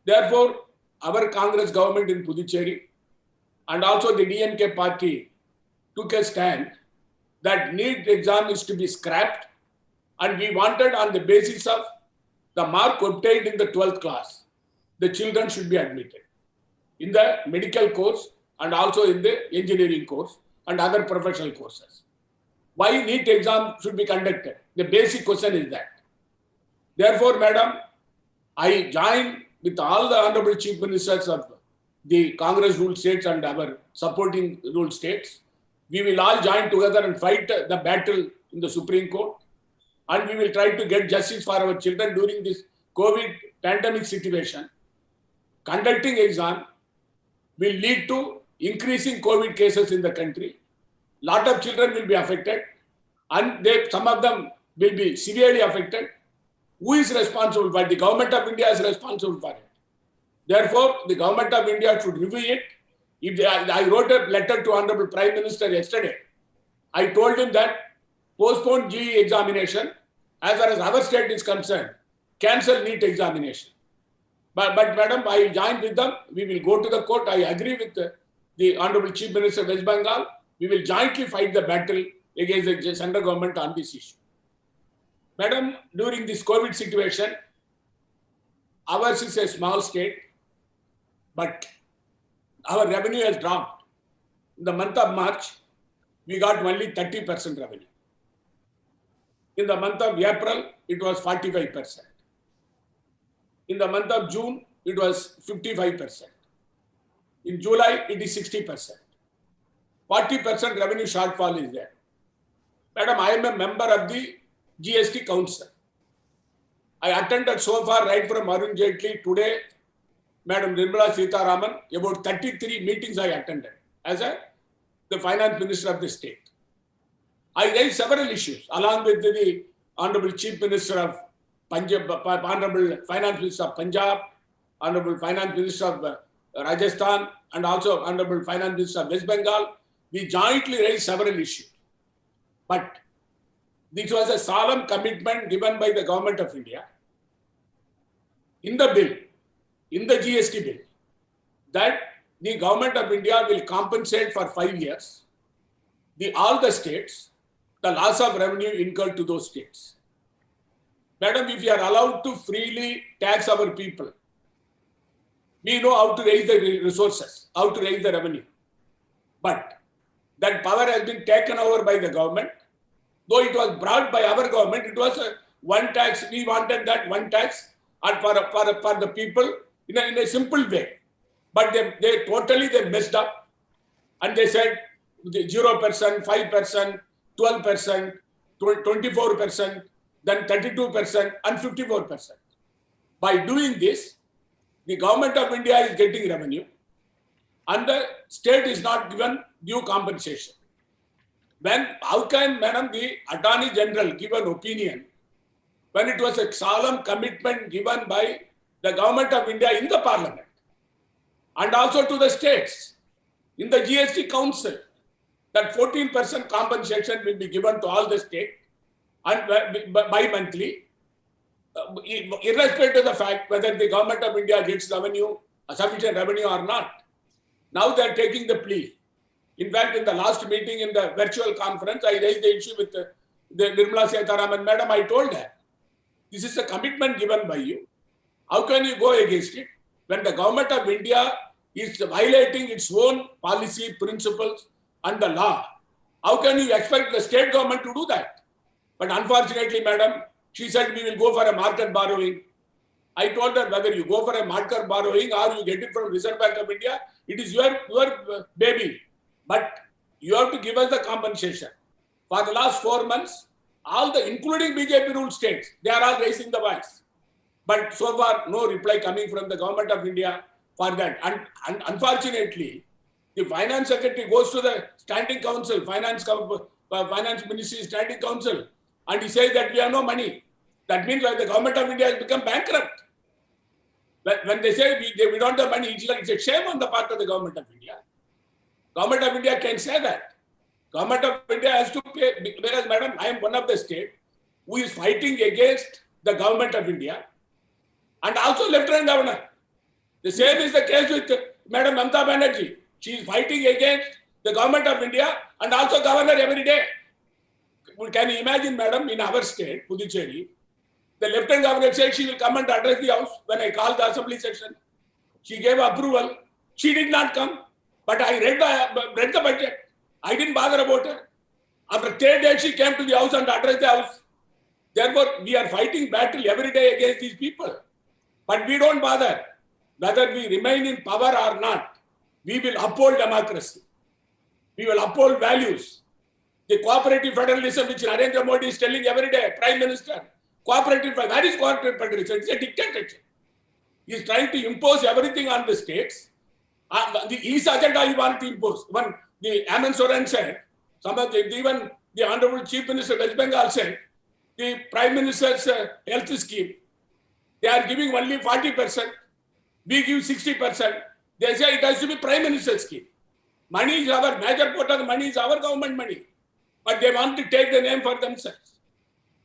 Therefore, our Congress government in Puducherry and also the DMK party took a stand that NEET exam is to be scrapped, and we wanted on the basis of the mark obtained in the 12th class, the children should be admitted in the medical course and also in the engineering course and other professional courses. Why NEET exam should be conducted? The basic question is that. Therefore, madam, I join with all the honorable chief ministers of the Congress ruled states and our supporting ruled states. We will all join together and fight the battle in the Supreme Court, and we will try to get justice for our children during this COVID pandemic situation. Conducting exam will lead to increasing COVID cases in the country. Lot of children will be affected, and some of them will be severely affected. Who is responsible for it? The government of India is responsible for it. Therefore, the government of India should review it. I wrote a letter to Honorable Prime Minister yesterday. I told him that postpone GE examination as far as our state is concerned, cancel NEET examination. But madam, I joined with them. We will go to the court. I agree with the Honorable Chief Minister of West Bengal. We will jointly fight the battle against the central government on this issue. Madam, during this COVID situation, ours is a small state, but our revenue has dropped. In the month of March, we got only 30% revenue. In the month of April, it was 45%. In the month of June, it was 55%. In July, it is 60%. 40% revenue shortfall is there. Madam, I am a member of the GST Council. I attended so far right from Arun Jaitley today, Madam Nirmala Sitharaman, about 33 meetings I attended as the Finance Minister of the state. I raised several issues along with the Honorable Chief Minister of Punjab, Honorable Finance Minister of Punjab, Honorable Finance Minister of Rajasthan, and also Honorable Finance Minister of West Bengal. We jointly raised several issues. But this was a solemn commitment given by the Government of India in the bill, in the GST bill, that the Government of India will compensate for 5 years all the states, the loss of revenue incurred to those states. Madam, if we are allowed to freely tax our people, we know how to raise the resources, how to raise the revenue. But that power has been taken over by the government. Though it was brought by our government, it was one tax. We wanted that one tax and for the people in a simple way. But they totally messed up, and they said 0%, 5%, 12%, 24%, then 32% and 54%. By doing this, the Government of India is getting revenue and the state is not given due compensation. How can, madam, the Attorney General give an opinion when it was a solemn commitment given by the Government of India in the Parliament and also to the states in the GST Council that 14% compensation will be given to all the states and bi-monthly, irrespective of the fact whether the Government of India gets revenue, sufficient revenue or not. Now they are taking the plea. In fact, in the last meeting in the virtual conference, I raised the issue with the Nirmala Sitharaman. Madam, I told her, this is a commitment given by you. How can you go against it when the Government of India is violating its own policy, principles and the law? How can you expect the state government to do that? But unfortunately, madam, she said we will go for a market borrowing. I told her whether you go for a market borrowing or you get it from Reserve Bank of India, it is your baby. But you have to give us the compensation. For the last 4 months, all the, including BJP ruled states, they are all raising the voice. But so far, no reply coming from the Government of India for that. And unfortunately, the Finance Secretary goes to the Standing Council, Finance Ministry Standing Council, and he says that we have no money. That means that the Government of India has become bankrupt. When they say we don't have money, it's a shame on the part of the Government of India. Government of India can say that. Government of India has to pay, whereas, madam, I am one of the state who is fighting against the Government of India and also Lieutenant Governor. The same is the case with Madam Mamata Banerjee. She is fighting against the government of India and also governor every day. Can you imagine, madam, in our state, Puducherry, the lieutenant governor said she will come and address the house when I called the assembly session. She gave approval. She did not come. But I read the budget. I didn't bother about her. After 3 days, she came to the house and addressed the house. Therefore, we are fighting battle every day against these people. But we don't bother. Whether we remain in power or not, we will uphold democracy. We will uphold values. The cooperative federalism which Narendra Modi is telling every day, Prime Minister, cooperative, that is cooperative federalism, it's a dictatorship. He is trying to impose everything on the states. The East agenda he wanted to impose. When the Hemant Soren said, even the Honorable Chief Minister of West Bengal said, the Prime Minister's health scheme, they are giving only 40%, we give 60%. They say it has to be Prime Minister's scheme. Money is our, major part of the money is our government money. But they want to take the name for themselves.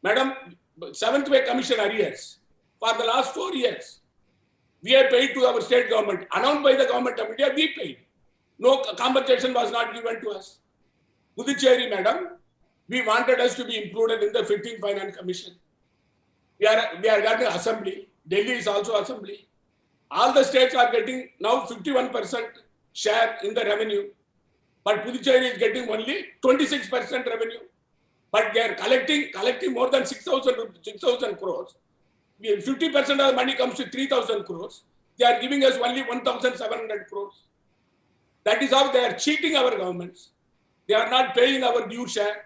Madam, 7th Pay Commission arrears, for the last 4 years, we have paid to our state government. Announced by the government of India, we paid. No compensation was not given to us. Puducherry, madam, we wanted us to be included in the 15th Finance Commission. We are getting assembly. Delhi is also assembly. All the states are getting now 51% share in the revenue. But Puducherry is getting only 26% revenue. But they are collecting more than 6,000 crores. 50% of the money comes to 3,000 crores. They are giving us only 1,700 crores. That is how they are cheating our governments. They are not paying our due share.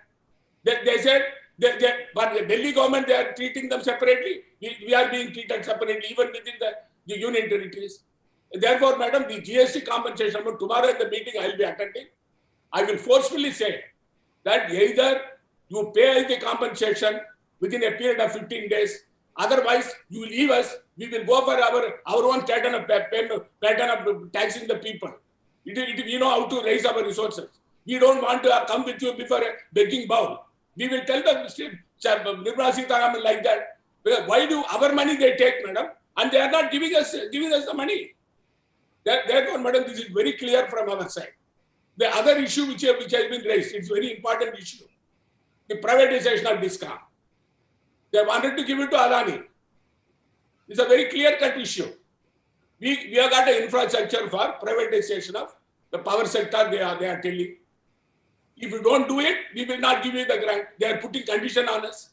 They said, but the Delhi government, they are treating them separately. We are being treated separately, even within the union territories. Therefore, madam, the GST compensation, tomorrow in the meeting I will be attending, I will forcefully say that either you pay the compensation within a period of 15 days, otherwise you leave us, we will go for our own pattern of taxing the people. We know how to raise our resources. We don't want to come with you before a begging bowl. We will tell the state, Nirmala Sitharaman like that. Why do our money they take, madam, and they are not giving us the money? Therefore, madam, this is very clear from our side. The other issue which has been raised, it's a very important issue. The privatization of DISCOM. They wanted to give it to Adani. It's a very clear-cut issue. We have got an infrastructure for privatization of the power sector, they are telling. If you don't do it, we will not give you the grant. They are putting condition on us.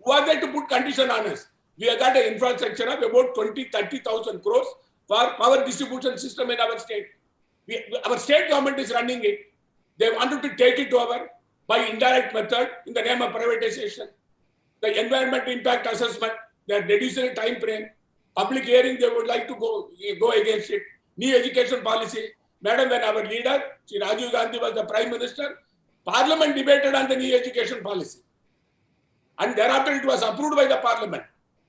Who are they to put condition on us? We have got an infrastructure of about 20,000-30,000 crores for power distribution system in our state. Our state government is running it. They wanted to take it over by indirect method in the name of privatization. The environmental impact assessment, they are reducing the time frame. Public hearing, they would like to go against it. New education policy. Madam, when our leader, Shri Rajiv Gandhi was the Prime Minister, Parliament debated on the new education policy. And thereafter it was approved by the Parliament.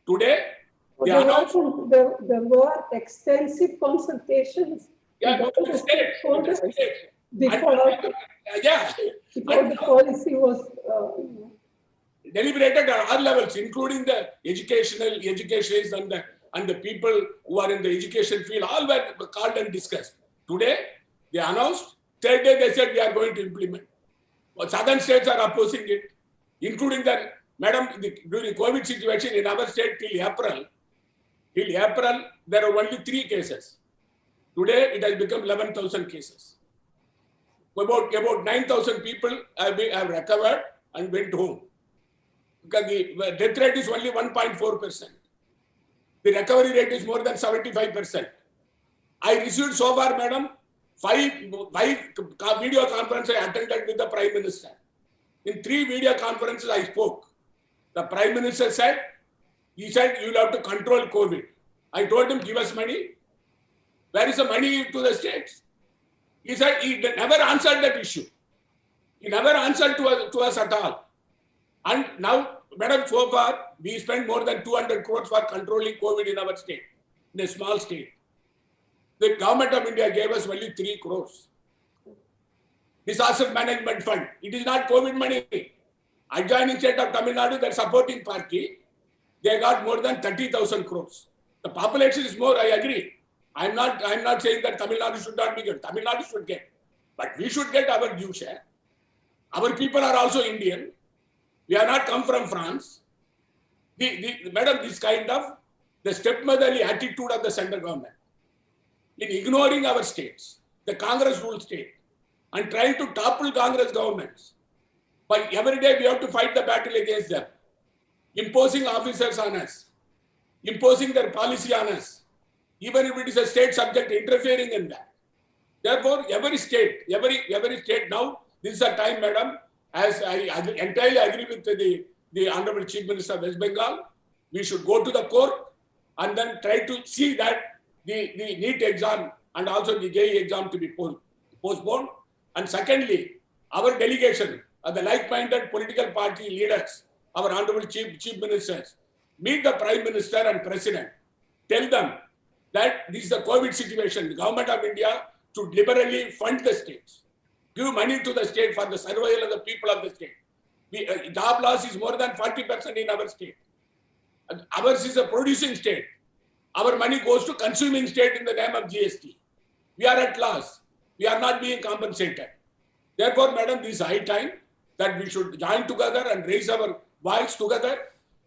Today, there were extensive consultations. Yeah, before the policy was deliberated at all levels, including the educationists and the people who are in the education field, all were called and discussed. Today, they announced, third day they said we are going to implement. But southern states are opposing it, including that, madam, during COVID situation in our state till April, there are only 3 cases. Today, it has become 11,000 cases. About 9,000 people have recovered and went home. Because the death rate is only 1.4%. The recovery rate is more than 75%. I received so far, madam, 5 video conferences I attended with the Prime Minister. In 3 video conferences I spoke. The Prime Minister said, he said, you will have to control COVID. I told him, give us money. Where is the money to the states? He said he never answered that issue. He never answered to us at all. And now, madam, so far, we spent more than 200 crores for controlling COVID in our state, in a small state. The government of India gave us only 3 crores. Disaster Management Fund. It is not COVID money. Adjoining state of Tamil Nadu, their supporting party, they got more than 30,000 crores. The population is more, I agree. I'm not saying that Tamil Nadu should not be given. Tamil Nadu should get, but we should get our due share. Our people are also Indian. We are not come from France. Madam, this kind of the stepmotherly attitude of the central government in ignoring our states, the Congress ruled state, and trying to topple Congress governments. But every day we have to fight the battle against them, imposing officers on us, imposing their policy on us, even if it is a state subject, interfering in that. Therefore, every state now, this is a time, madam, as I entirely agree with the Honorable Chief Minister of West Bengal, we should go to the court and then try to see that the NEET exam and also the JEE exam to be postponed. And secondly, our delegation of the like-minded political party leaders, our Honorable Chief Ministers, meet the Prime Minister and President, tell them that this is a COVID situation. The Government of India should liberally fund the states, give money to the state for the survival of the people of the state. Job loss is more than 40% in our state. Ours is a producing state. Our money goes to consuming state in the name of GST. We are at loss. We are not being compensated. Therefore, madam, this is high time that we should join together and raise our voice together.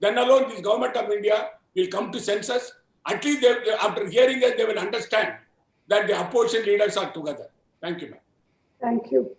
Then alone, this Government of India will come to senses. At least after hearing us, they will understand that the opposition leaders are together. Thank you, ma'am. Thank you.